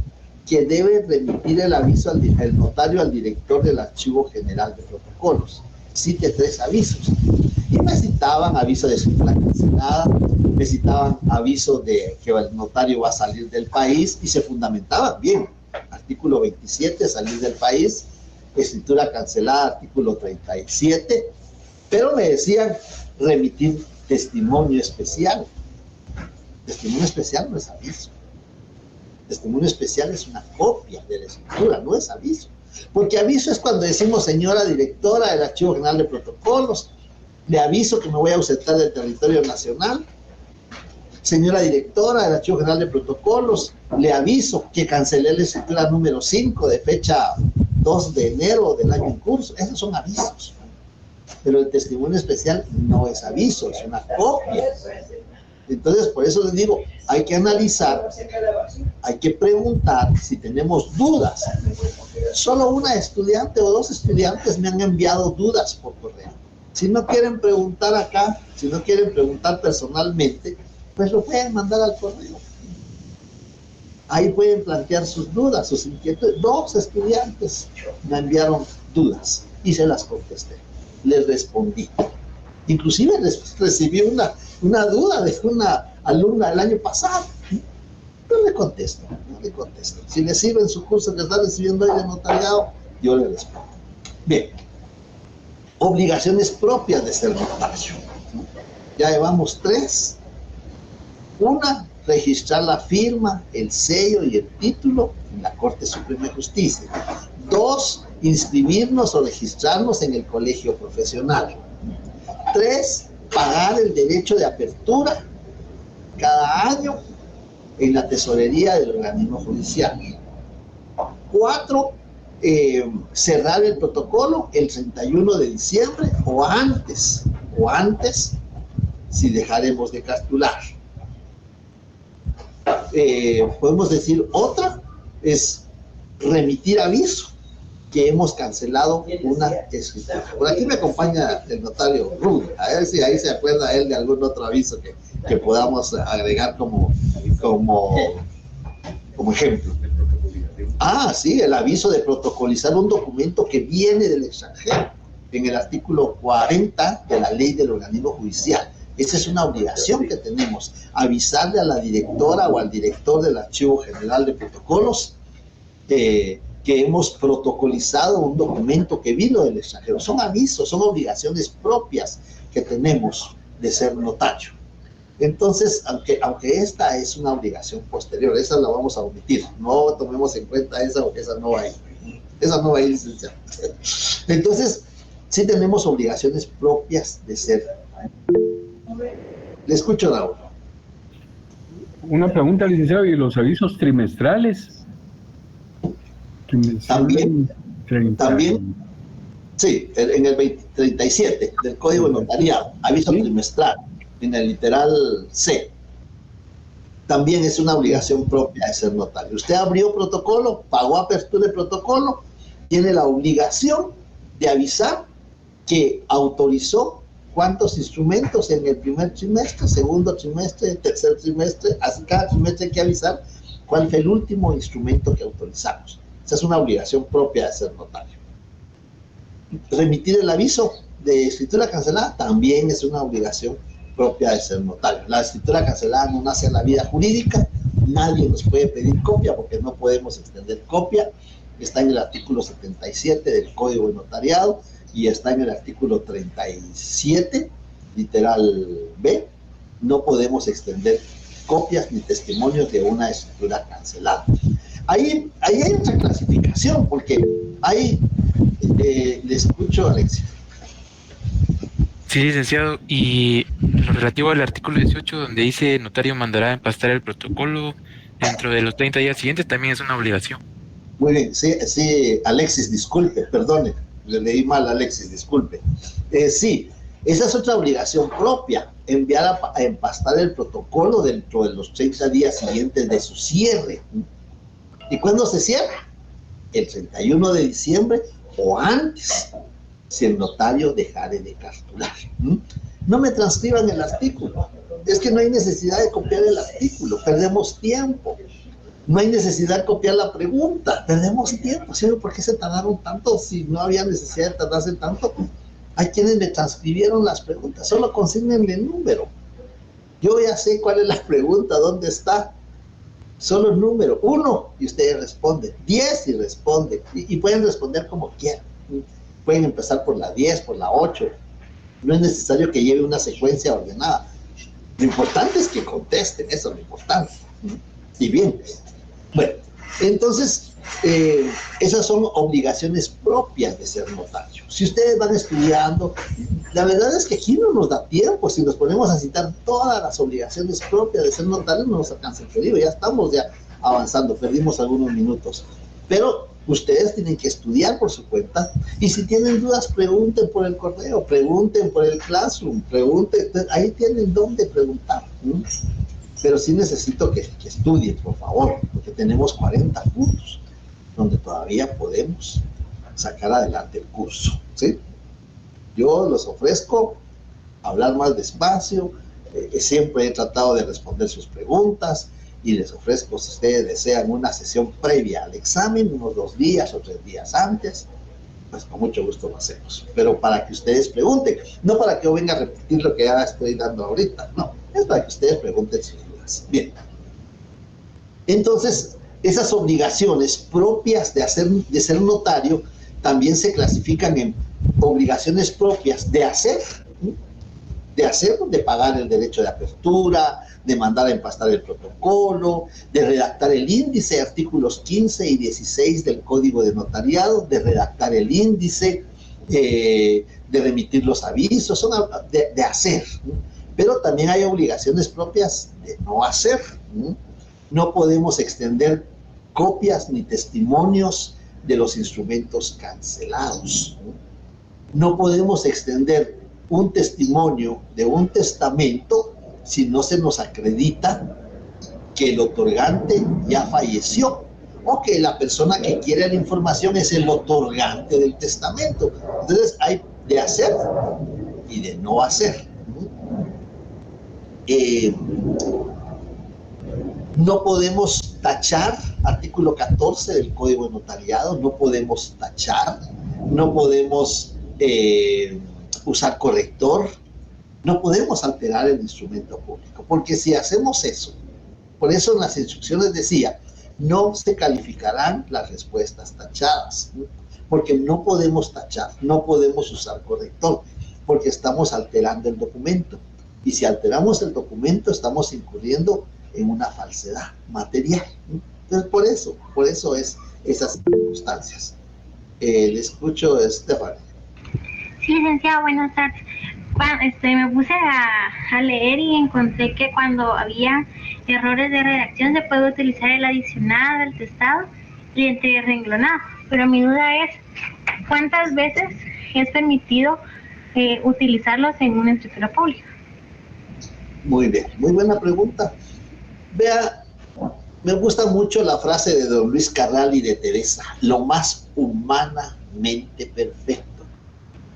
que debe remitir el aviso el notario al director del Archivo General de Protocolos. Cite 3 avisos. Y me citaban aviso de escritura cancelada, me citaban aviso de que el notario va a salir del país y se fundamentaban bien. Artículo 27, salir del país, escritura cancelada, artículo 37, pero me decían remitir testimonio especial. Testimonio especial no es aviso. Testimonio especial es una copia de la escritura, no es aviso. Porque aviso es cuando decimos, señora directora del Archivo General de Protocolos, le aviso que me voy a ausentar del territorio nacional. Señora directora del Archivo General de Protocolos, le aviso que cancelé la escritura número 5 de fecha 2 de enero del año en curso. Esos son avisos. Pero el testimonio especial no es aviso, es una copia. Entonces, por eso les digo, hay que analizar, hay que preguntar si tenemos dudas. Solo una estudiante o dos estudiantes me han enviado dudas por correo. Si no quieren preguntar acá, si no quieren preguntar personalmente, pues lo pueden mandar al correo. Ahí pueden plantear sus dudas, sus inquietudes. Dos estudiantes me enviaron dudas y se las contesté. Les respondí. Inclusive recibí una duda de una alumna el año pasado. No le contesto. Si le sirven su curso que está recibiendo ahí de notariado, yo le respondo. Bien. Obligaciones propias de ser notario. Ya llevamos 3. Una, registrar la firma, el sello y el título en la Corte Suprema de Justicia. 2, inscribirnos o registrarnos en el colegio profesional. 3, pagar el derecho de apertura cada año en la tesorería del organismo judicial. 4, cerrar el protocolo el 31 de diciembre o antes si dejaremos de capturar. Podemos decir otra, es remitir aviso que hemos cancelado una escritura. Por aquí me acompaña el notario Rudy, a ver si ahí se acuerda él de algún otro aviso que podamos agregar como ejemplo. Sí, el aviso de protocolizar un documento que viene del extranjero, en el artículo 40 de la ley del organismo judicial. Esa es una obligación que tenemos, avisarle a la directora o al director del Archivo General de Protocolos que hemos protocolizado un documento que vino del extranjero. Son avisos, son obligaciones propias que tenemos de ser notario. Entonces, aunque esta es una obligación posterior, esa la vamos a omitir, no tomemos en cuenta esa, porque esa no va a ir. Esa no va a ir, licenciado. Entonces, sí tenemos obligaciones propias de ser. Le escucho, Raúl. Una pregunta, licenciado, ¿y los avisos trimestrales? También, sí, en el 37 del Código de Notariado, aviso trimestral, en el literal C. También es una obligación propia de ser notario. Usted abrió protocolo, pagó apertura de protocolo, tiene la obligación de avisar que autorizó cuántos instrumentos en el primer trimestre, segundo trimestre, tercer trimestre. Cada trimestre hay que avisar cuál fue el último instrumento que autorizamos. Esa es una obligación propia de ser notario. Remitir el aviso de escritura cancelada también es una obligación propia de ser notario. La escritura cancelada no nace en la vida jurídica, nadie nos puede pedir copia porque no podemos extender copia. Está en el artículo 77 del Código de Notariado y está en el artículo 37, literal B. No podemos extender copias ni testimonios de una escritura cancelada. Ahí hay otra clasificación, porque ahí le escucho a Alexis. Sí, licenciado, y lo relativo al artículo 18, donde dice notario mandará empastar el protocolo dentro de los 30 días siguientes, también es una obligación. Muy bien, sí, Alexis, disculpe, perdone, le leí mal, Alexis, disculpe. Sí, esa es otra obligación propia, enviar a empastar el protocolo dentro de los 30 días siguientes de su cierre. ¿Y cuándo se cierra? El 31 de diciembre o antes, si el notario dejare de capturar. No me transcriban el artículo. Es que no hay necesidad de copiar el artículo, perdemos tiempo. No hay necesidad de copiar la pregunta, perdemos tiempo. ¿Sí? ¿Por qué se tardaron tanto si no había necesidad de tardarse tanto? Hay quienes me transcribieron las preguntas, solo consignen el número. Yo ya sé cuál es la pregunta, dónde está. Solo el número, 1, y ustedes responden, 10 y responden, y pueden responder como quieran. Pueden empezar por la 10, por la 8. No es necesario que lleve una secuencia ordenada. Lo importante es que contesten, eso es lo importante. Y bien, bueno, entonces, esas son obligaciones propias de ser notario. Si ustedes van estudiando, la verdad es que aquí no nos da tiempo. Si nos ponemos a citar todas las obligaciones propias de ser notario, no nos alcanza el periodo. Ya estamos avanzando, perdimos algunos minutos. Pero ustedes tienen que estudiar por su cuenta, y si tienen dudas, pregunten por el correo, pregunten por el Classroom, pregunten, ahí tienen dónde preguntar. Pero sí necesito que estudien, por favor, porque tenemos 40 puntos donde todavía podemos sacar adelante el curso, ¿sí? Yo les ofrezco hablar más despacio, siempre he tratado de responder sus preguntas, y les ofrezco, si ustedes desean, una sesión previa al examen, unos 2 días o 3 días antes, pues con mucho gusto lo hacemos. Pero para que ustedes pregunten, no para que yo venga a repetir lo que ya estoy dando ahorita, no, es para que ustedes pregunten sus dudas. Bien. Entonces, esas obligaciones propias de ser notario también se clasifican en obligaciones propias de hacer, de pagar el derecho de apertura, de mandar a empastar el protocolo, de redactar el índice, artículos 15 y 16 del Código de Notariado, de redactar el índice, de remitir los avisos, son de hacer. Pero también hay obligaciones propias de no hacer. No podemos extender copias ni testimonios de los instrumentos cancelados. No podemos extender un testimonio de un testamento si no se nos acredita que el otorgante ya falleció, o que la persona que quiere la información es el otorgante del testamento. Entonces hay de hacer y de no hacer. No podemos tachar, artículo 14 del Código de Notariado, no podemos tachar, no podemos usar corrector, no podemos alterar el instrumento público, porque si hacemos eso, por eso en las instrucciones decía, no se calificarán las respuestas tachadas, porque no podemos tachar, no podemos usar corrector, porque estamos alterando el documento, y si alteramos el documento estamos incurriendo en una falsedad material. Entonces por eso es esas circunstancias. Le escucho, Estefan. Sí, licenciado, buenas tardes. Me puse a leer y encontré que cuando había errores de redacción se puede utilizar el adicional, el testado y el renglonado. Pero mi duda es, ¿cuántas veces es permitido utilizarlos en una escritura pública? Muy bien, muy buena pregunta. Vea, me gusta mucho la frase de don Luis Carral y de Teresa, lo más humanamente perfecto.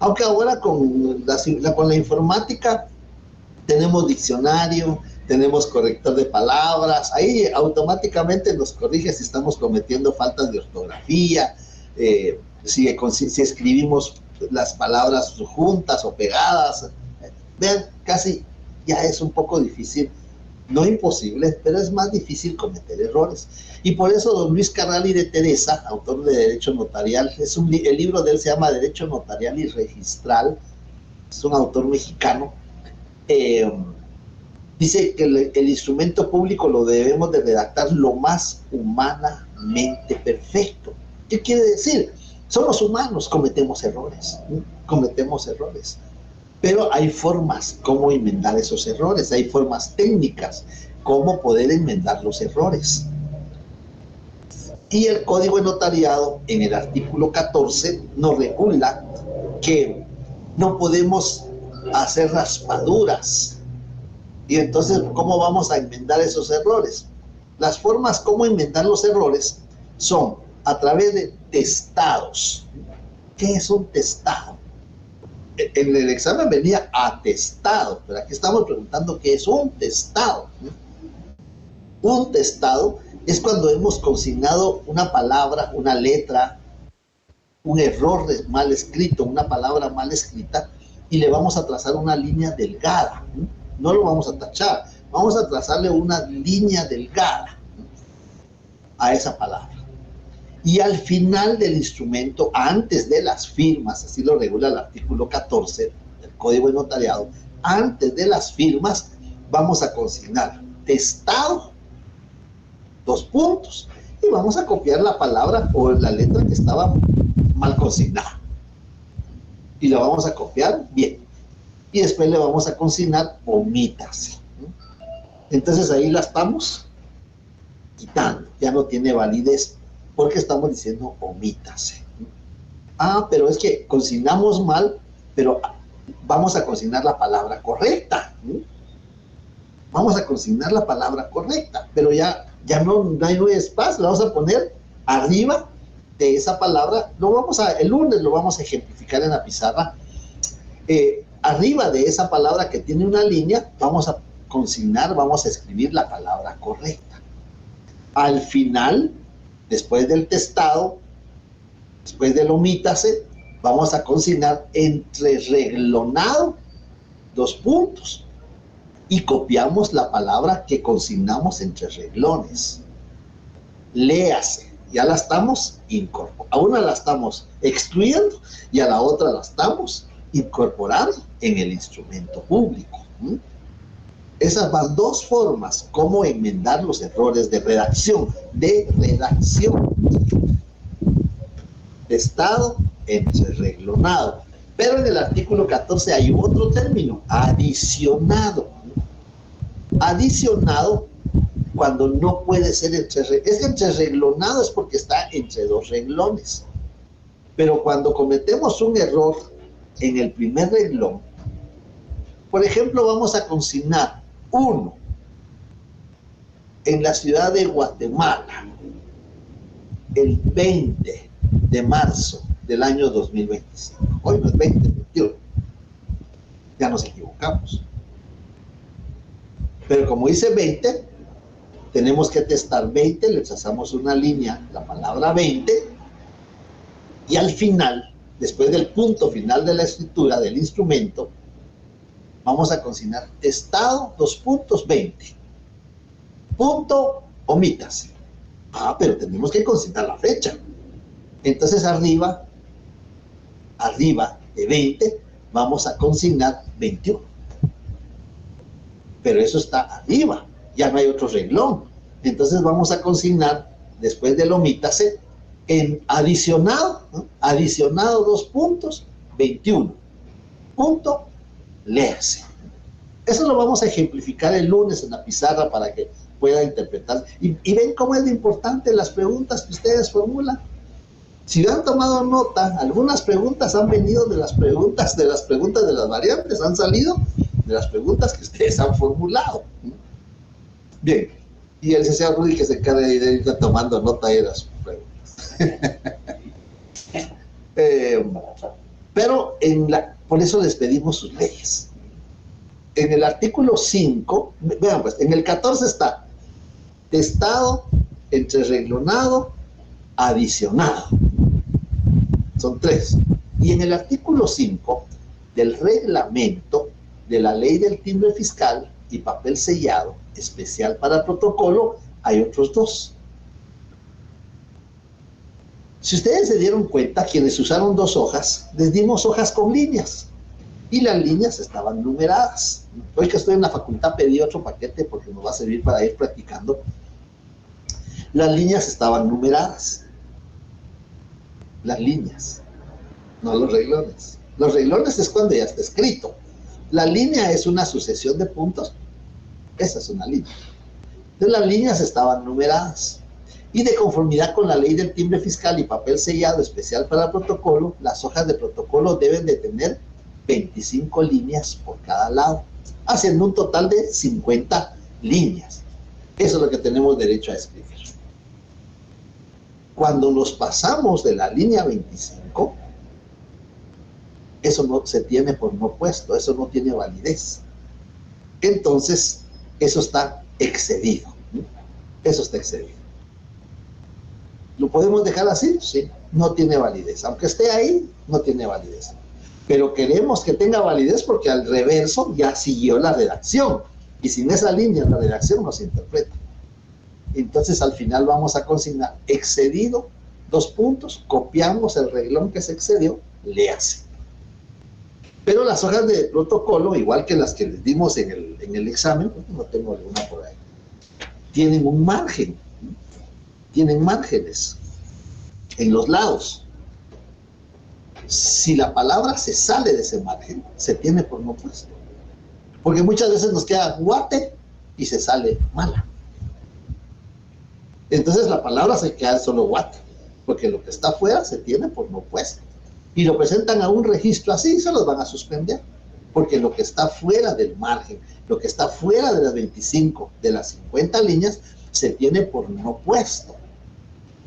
Aunque ahora con la informática tenemos diccionario, tenemos corrector de palabras, ahí automáticamente nos corrige si estamos cometiendo faltas de ortografía, si escribimos las palabras juntas o pegadas. Vean, casi ya es un poco difícil, no imposible, pero es más difícil cometer errores. Y por eso don Luis Carral y de Teresa, autor de Derecho Notarial, el libro de él se llama Derecho Notarial y Registral, es un autor mexicano, dice que el instrumento público lo debemos de redactar lo más humanamente perfecto. ¿Qué quiere decir? Somos humanos, cometemos errores, pero hay formas como enmendar esos errores, hay formas técnicas cómo poder enmendar los errores. Y el Código de Notariado, en el artículo 14, nos regula que no podemos hacer raspaduras. Y entonces, ¿cómo vamos a enmendar esos errores? Las formas como enmendar los errores son a través de testados. ¿Qué es un testado? En el examen venía atestado, pero aquí estamos preguntando qué es un testado. Un testado es cuando hemos consignado una palabra, una letra, un error mal escrito, una palabra mal escrita, y le vamos a trazar una línea delgada. No lo vamos a tachar, vamos a trazarle una línea delgada a esa palabra. Y al final del instrumento, antes de las firmas, así lo regula el artículo 14 del Código de Notariado, antes de las firmas vamos a consignar testado, dos puntos, y vamos a copiar la palabra o la letra que estaba mal consignada. Y la vamos a copiar bien. Y después le vamos a consignar omítase. Entonces ahí la estamos quitando, ya no tiene validez, porque estamos diciendo omítase. Ah, pero es que consignamos mal, pero vamos a consignar la palabra correcta. Vamos a consignar la palabra correcta, pero ya no hay espacio, la vamos a poner arriba de esa palabra. El lunes lo vamos a ejemplificar en la pizarra. Arriba de esa palabra que tiene una línea, vamos a consignar, vamos a escribir la palabra correcta. Al final, después del testado, después del omítase, vamos a consignar entrereglonado, dos puntos, y copiamos la palabra que consignamos entre reglones. Léase, ya la estamos incorporando. A una la estamos excluyendo y a la otra la estamos incorporando en el instrumento público. Esas van dos formas como enmendar los errores de redacción. Testado, entrereglonado. Pero en el artículo 14 hay otro término, adicionado. Adicionado cuando no puede ser entrereglonado es porque está entre dos reglones. Pero cuando cometemos un error en el primer reglón, por ejemplo, vamos a consignar 1 en la ciudad de Guatemala el 20 de marzo del año 2025. Hoy no es 20, 21. Ya nos equivocamos. Pero como dice 20, tenemos que testar 20, le trazamos una línea, la palabra 20, y al final, después del punto final de la escritura del instrumento, vamos a consignar testado, dos puntos, 20. Punto, omítase. Ah, pero tenemos que consignar la fecha. Entonces arriba de 20, vamos a consignar 21. Pero eso está arriba, ya no hay otro reglón. Entonces vamos a consignar, después del omítase, en adicionado, ¿no? Adicionado, dos puntos, 21. Punto, léase. Eso lo vamos a ejemplificar el lunes en la pizarra para que pueda interpretar. Y ven cómo es de importante las preguntas que ustedes formulan. Si han tomado nota, algunas preguntas han venido de las preguntas de las variantes, han salido de las preguntas que ustedes han formulado. Bien, y el licenciado Rudy, que se encarga de ir tomando nota de las preguntas. Pero por eso les pedimos sus leyes. En el artículo 5, vean pues, en el 14 está testado, entrereglonado, adicionado. Son 3. Y en el artículo 5 del reglamento de la ley del timbre fiscal y papel sellado especial para protocolo, hay otros 2. Si ustedes se dieron cuenta, quienes usaron 2 hojas, les dimos hojas con líneas y las líneas estaban numeradas. Hoy que estoy en la facultad pedí otro paquete porque nos va a servir para ir practicando. Las líneas estaban numeradas. Las líneas, no los reglones. Los reglones es cuando ya está escrito. La línea es una sucesión de puntos. Esa es una línea. Entonces las líneas estaban numeradas. Y de conformidad con la ley del timbre fiscal y papel sellado especial para protocolo, las hojas de protocolo deben de tener 25 líneas por cada lado, haciendo un total de 50 líneas. Eso es lo que tenemos derecho a escribir. Cuando nos pasamos de la línea 25, eso no se tiene por no puesto, eso no tiene validez. Entonces, eso está excedido. Eso está excedido. ¿Lo podemos dejar así? Sí. no tiene validez. Aunque esté ahí, no tiene validez. Pero queremos que tenga validez porque al reverso ya siguió la redacción. Y sin esa línea la redacción no se interpreta. Entonces al final vamos a consignar excedido, dos puntos, copiamos el reglón que se excedió, léase. Pero las hojas de protocolo, igual que las que les dimos en el examen, no tengo alguna por ahí, tienen un margen, tienen márgenes en los lados. Si la palabra se sale de ese margen, se tiene por no puesto. Porque muchas veces nos queda guate y se sale mala. Entonces la palabra se queda solo guate, porque lo que está afuera se tiene por no puesto. Y lo presentan a un registro así, se los van a suspender, porque lo que está fuera del margen, lo que está fuera de las 25, de las 50 líneas, se tiene por no puesto.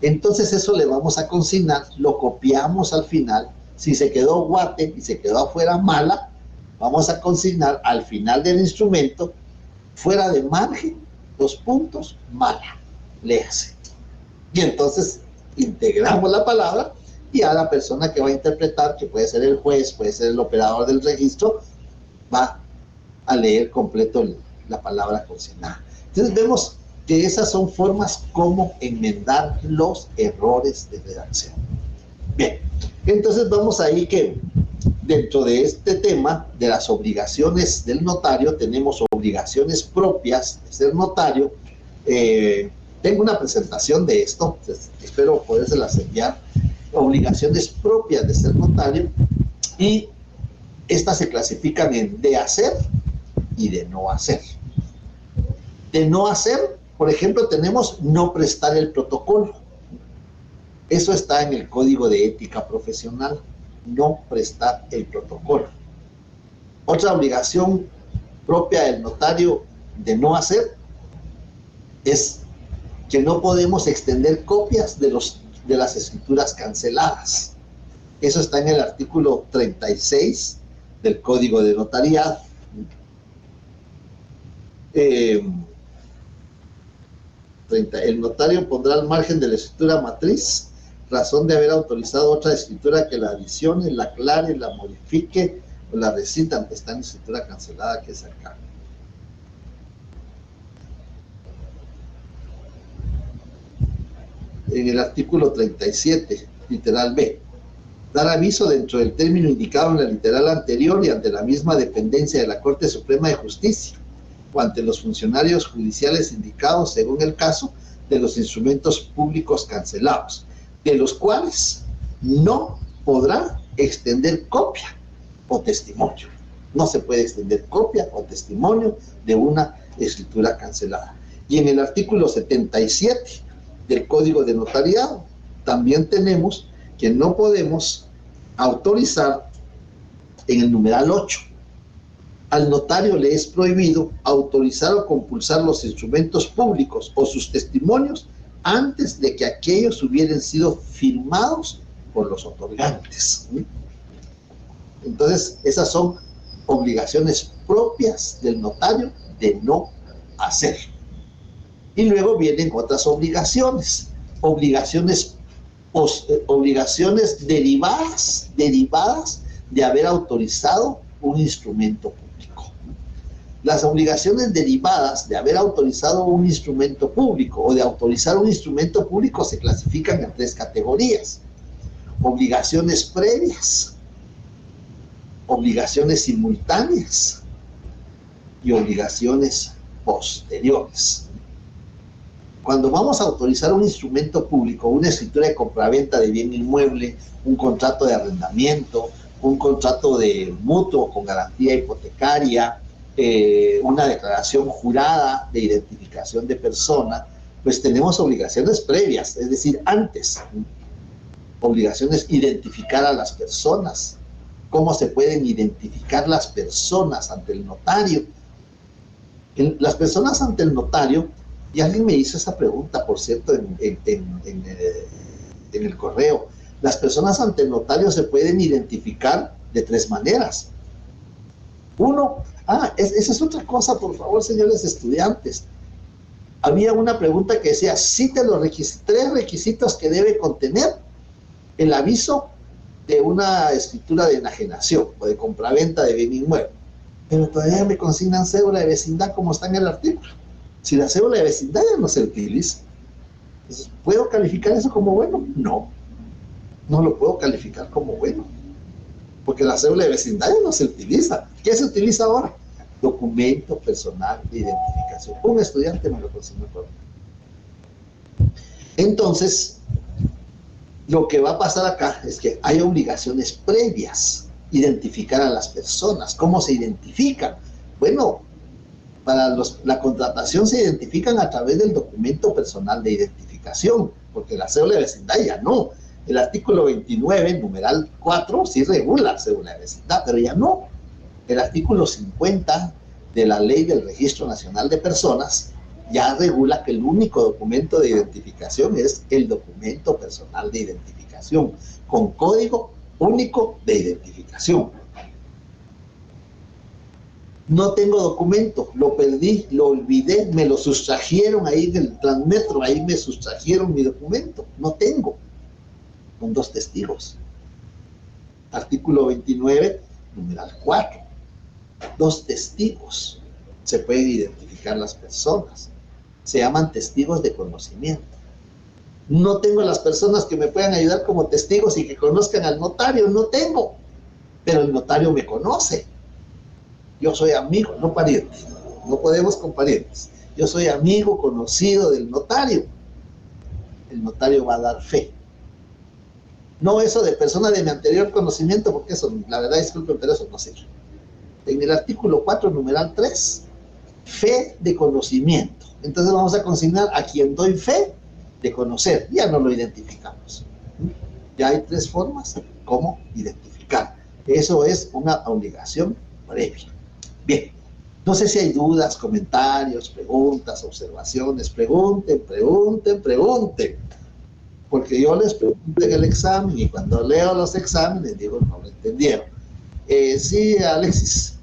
Entonces eso le vamos a consignar, lo copiamos al final. Si se quedó guate y se quedó afuera mala, vamos a consignar al final del instrumento, fuera de margen, dos puntos, mala, léase. Y entonces integramos la palabra y a la persona que va a interpretar, que puede ser el juez, puede ser el operador del registro, va a leer completo la palabra consignada. Entonces vemos que esas son formas como enmendar los errores de redacción. Bien, entonces vamos ahí que dentro de este tema de las obligaciones del notario, tenemos obligaciones propias de ser notario. Tengo una presentación de esto, espero podérselas enviar. Obligaciones propias de ser notario, y estas se clasifican en de hacer y de no hacer. De no hacer, por ejemplo, tenemos no prestar el protocolo. Eso está en el Código de Ética Profesional, no prestar el protocolo. Otra obligación propia del notario de no hacer es que no podemos extender copias de las escrituras canceladas. Eso está en el artículo 36 del Código de Notariado. El notario pondrá al margen de la escritura matriz razón de haber autorizado otra escritura que la adicione, la aclare, la modifique o la rescinde ante esta escritura cancelada que es acá. En el artículo 37, literal B, dar aviso dentro del término indicado en la literal anterior y ante la misma dependencia de la Corte Suprema de Justicia o ante los funcionarios judiciales indicados según el caso de los instrumentos públicos cancelados, de los cuales no podrá extender copia o testimonio. No se puede extender copia o testimonio de una escritura cancelada. Y en el artículo 77 del Código de Notariado también tenemos que no podemos autorizar, en el numeral 8, al notario le es prohibido autorizar o compulsar los instrumentos públicos o sus testimonios antes de que aquellos hubieran sido firmados por los otorgantes. Entonces, esas son obligaciones propias del notario de no hacer. Y luego vienen otras obligaciones derivadas de haber autorizado un instrumento público. Las obligaciones derivadas de haber autorizado un instrumento público o de autorizar un instrumento público se clasifican en tres categorías: obligaciones previas, obligaciones simultáneas y obligaciones posteriores. Cuando vamos a autorizar un instrumento público, una escritura de compraventa de bien inmueble, un contrato de arrendamiento, un contrato de mutuo con garantía hipotecaria, una declaración jurada de identificación de persona, pues tenemos obligaciones previas, es decir, antes. Obligaciones identificar a las personas. ¿Cómo se pueden identificar las personas ante el notario? Las personas ante el notario, y alguien me hizo esa pregunta, por cierto, en el correo. Las personas ante el notario se pueden identificar de tres maneras. Uno, esa es otra cosa, por favor, señores estudiantes. Había una pregunta que decía, cite los tres requisitos que debe contener el aviso de una escritura de enajenación o de compraventa de bien inmueble, pero todavía me consignan cédula de vecindad como está en el artículo. Si la cédula de vecindad ya no se utiliza, entonces, ¿puedo calificar eso como bueno? No, no lo puedo calificar como bueno, porque la cédula de vecindad ya no se utiliza. ¿Qué se utiliza ahora? Documento personal de identificación. Un estudiante me lo consignó por mí. Entonces, lo que va a pasar acá es que hay obligaciones previas. Identificar a las personas. ¿Cómo se identifican? Bueno, para la contratación se identifican a través del documento personal de identificación, porque la cédula de vecindad ya no. El artículo 29, numeral 4, sí regula la cédula de vecindad, pero ya no. El artículo 50 de la Ley del Registro Nacional de Personas ya regula que el único documento de identificación es el documento personal de identificación, con código único de identificación. No tengo documento, lo perdí, lo olvidé, me lo sustrajeron ahí del Transmetro, ahí me sustrajeron mi documento, no tengo, con 2 testigos. Artículo 29, numeral 4, 2 testigos, se pueden identificar las personas, se llaman testigos de conocimiento. No tengo las personas que me puedan ayudar como testigos y que conozcan al notario, no tengo, pero el notario me conoce. Yo soy amigo, no pariente, no podemos con parientes. Yo soy amigo, conocido del notario. El notario va a dar fe. No eso de persona de mi anterior conocimiento, porque eso, la verdad, disculpen, pero eso no sirve. En el artículo 4, numeral 3, fe de conocimiento. Entonces vamos a consignar a quien doy fe de conocer. Ya no lo identificamos. Ya hay 3 formas cómo identificar. Eso es una obligación previa. Bien, no sé si hay dudas, comentarios, preguntas, observaciones. Pregunten. Porque yo les pregunto en el examen y cuando leo los exámenes digo, no lo entendieron. Sí, Alexis.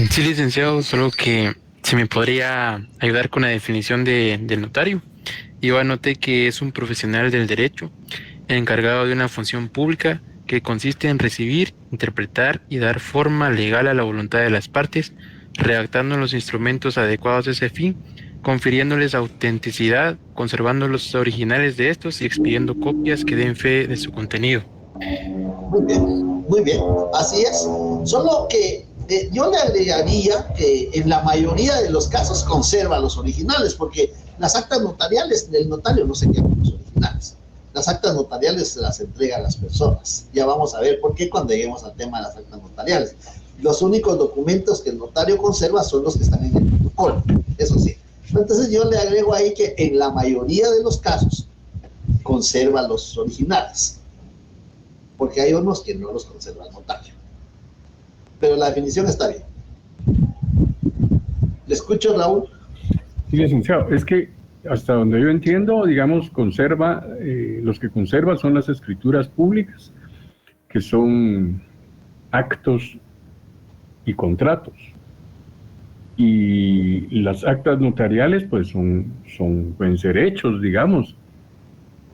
Sí, licenciado, solo que si me podría ayudar con la definición del notario. Yo anoté que es un profesional del derecho encargado de una función pública que consiste en recibir, interpretar y dar forma legal a la voluntad de las partes, redactando los instrumentos adecuados a ese fin, confiriéndoles autenticidad, conservando los originales de estos y expidiendo copias que den fe de su contenido. Muy bien, así es. Solo que yo le agregaría que en la mayoría de los casos conserva los originales, porque las actas notariales del notario no se quedan con los originales. Las actas notariales se las entrega a las personas. Ya vamos a ver por qué cuando lleguemos al tema de las actas notariales. Los únicos documentos que el notario conserva son los que están en el protocolo, eso sí. Entonces yo le agrego ahí que en la mayoría de los casos conserva los originales, porque hay unos que no los conserva el notario. Pero la definición está bien. ¿Le escucho, Raúl? Sí, licenciado, es que hasta donde yo entiendo, digamos, conserva, los que conserva son las escrituras públicas, que son actos y contratos. Y las actas notariales, pues pueden ser hechos, digamos.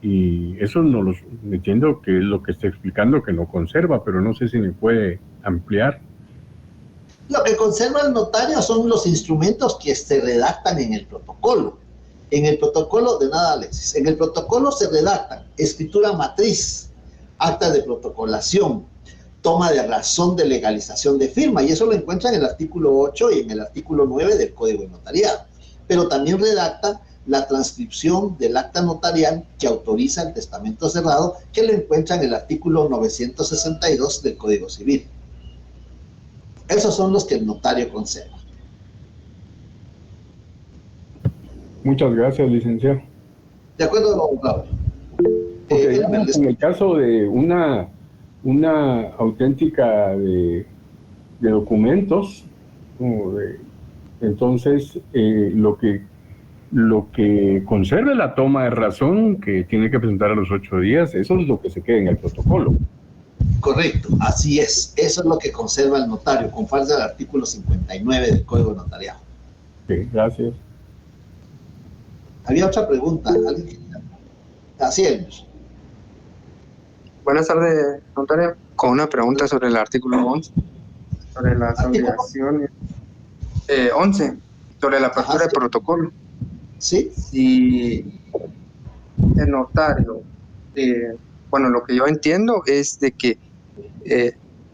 Y eso no los entiendo que es lo que está explicando que no conserva, pero no sé si me puede ampliar. Lo que conserva el notario son los instrumentos que se redactan en el protocolo. En el protocolo, de nada, Alexis, en el protocolo se redactan escritura matriz, actas de protocolación, toma de razón de legalización de firma, y eso lo encuentran en el artículo 8 y en el artículo 9 del Código de Notariado. Pero también redacta la transcripción del acta notarial que autoriza el testamento cerrado, que lo encuentran en el artículo 962 del Código Civil. Esos son los que el notario conserva. Muchas gracias, licenciado. De acuerdo, don Claudio. En el caso de una auténtica de documentos, entonces lo que conserve la toma de razón que tiene que presentar a los 8 días, eso es lo que se queda en el protocolo. Correcto, así es. Eso es lo que conserva el notario, conforme al artículo 59 del Código Notariado. Sí, gracias. Había otra pregunta. ¿Alguien quería? Así es. Buenas tardes, notario. Con una pregunta sobre el artículo 11, sobre las obligaciones. 11, sobre la apertura de protocolo. ¿Sí? Si el notario, bueno, lo que yo entiendo es de que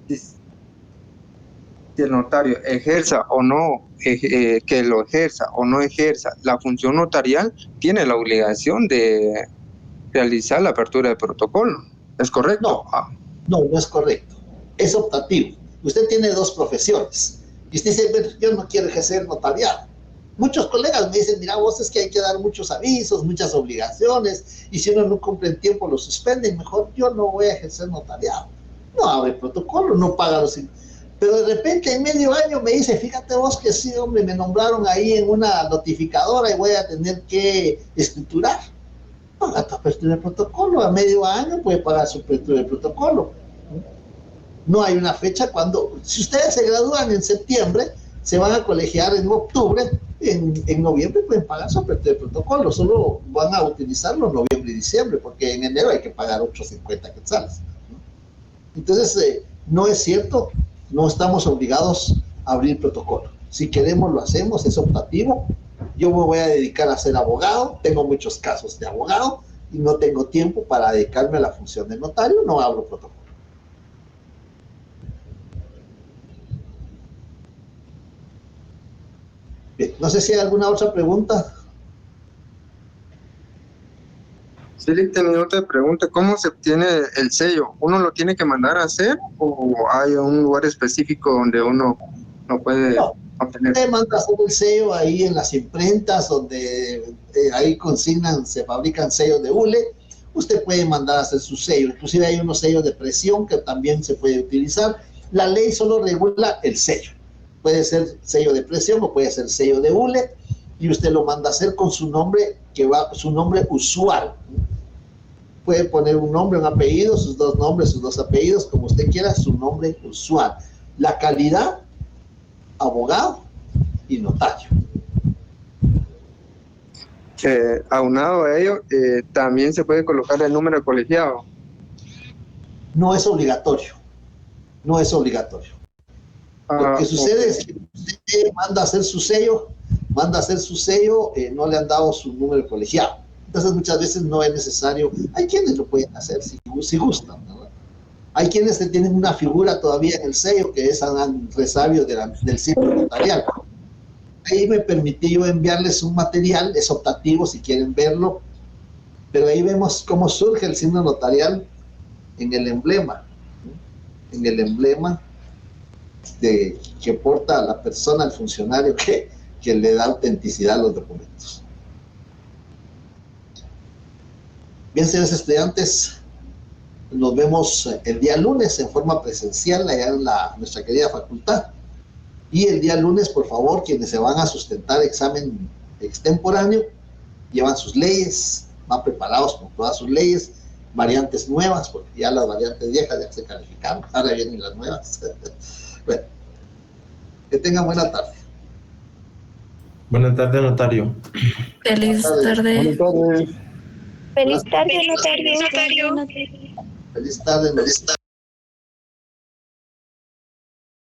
si el notario ejerza o no, que lo ejerza o no ejerza la función notarial, tiene la obligación de realizar la apertura de protocolo. ¿Es correcto? No es correcto. Es optativo. Usted tiene dos profesiones. Y usted dice, bueno, yo no quiero ejercer notariado. Muchos colegas me dicen, mira, vos es que hay que dar muchos avisos, muchas obligaciones, y si uno no cumple en tiempo lo suspenden, mejor yo no voy a ejercer notariado. No abre protocolo, no paga los... Pero de repente en medio año me dice, fíjate vos que sí, hombre, me nombraron ahí en una notificadora y voy a tener que escriturar. Paga tu apertura de protocolo, a medio año puede pagar su apertura de protocolo. No hay una fecha cuando, si ustedes se gradúan en septiembre, se van a colegiar en octubre, en noviembre pueden pagar su apertura de protocolo, solo van a utilizarlo en noviembre y diciembre, porque en enero hay que pagar 8.50 quetzales. Entonces, no es cierto, no estamos obligados a abrir protocolo. Si queremos lo hacemos, es optativo. Yo me voy a dedicar a ser abogado, tengo muchos casos de abogado y no tengo tiempo para dedicarme a la función de notario, no abro protocolo. Bien, no sé si hay alguna otra pregunta. Sí, tenía otra pregunta. ¿Cómo se obtiene el sello? ¿Uno lo tiene que mandar a hacer o hay un lugar específico donde uno lo puede obtener? Usted manda a hacer el sello ahí en las imprentas donde ahí consignan, se fabrican sellos de hule. Usted puede mandar a hacer su sello. Inclusive hay unos sellos de presión que también se puede utilizar. La ley solo regula el sello. Puede ser sello de presión o puede ser sello de hule y usted lo manda a hacer con su nombre, su nombre usual. Puede poner un nombre, un apellido, sus dos nombres, sus dos apellidos, como usted quiera, su nombre usual. La calidad, abogado y notario. Aunado a ello, también se puede colocar el número de colegiado. No es obligatorio. No es obligatorio. Lo que sucede es que usted manda a hacer su sello, no le han dado su número colegiado. Entonces muchas veces no es necesario. Hay quienes lo pueden hacer si gustan, ¿verdad? Hay quienes tienen una figura todavía en el sello que es un resabio del círculo notarial. Ahí me permití yo enviarles un material, es optativo si quieren verlo, pero ahí vemos cómo surge el signo notarial en el emblema, que porta la persona, el funcionario que le da autenticidad a los documentos. Bien, señores estudiantes, nos vemos el día lunes en forma presencial allá en nuestra querida facultad. Y el día lunes, por favor, quienes se van a sustentar examen extemporáneo, llevan sus leyes, van preparados con todas sus leyes, variantes nuevas, porque ya las variantes viejas ya se calificaron, ahora vienen las nuevas. Bueno, que tengan buena tarde. Buenas tardes, notario. Feliz tarde. Buenas tardes. Feliz tarde, notario. Feliz tarde, notario.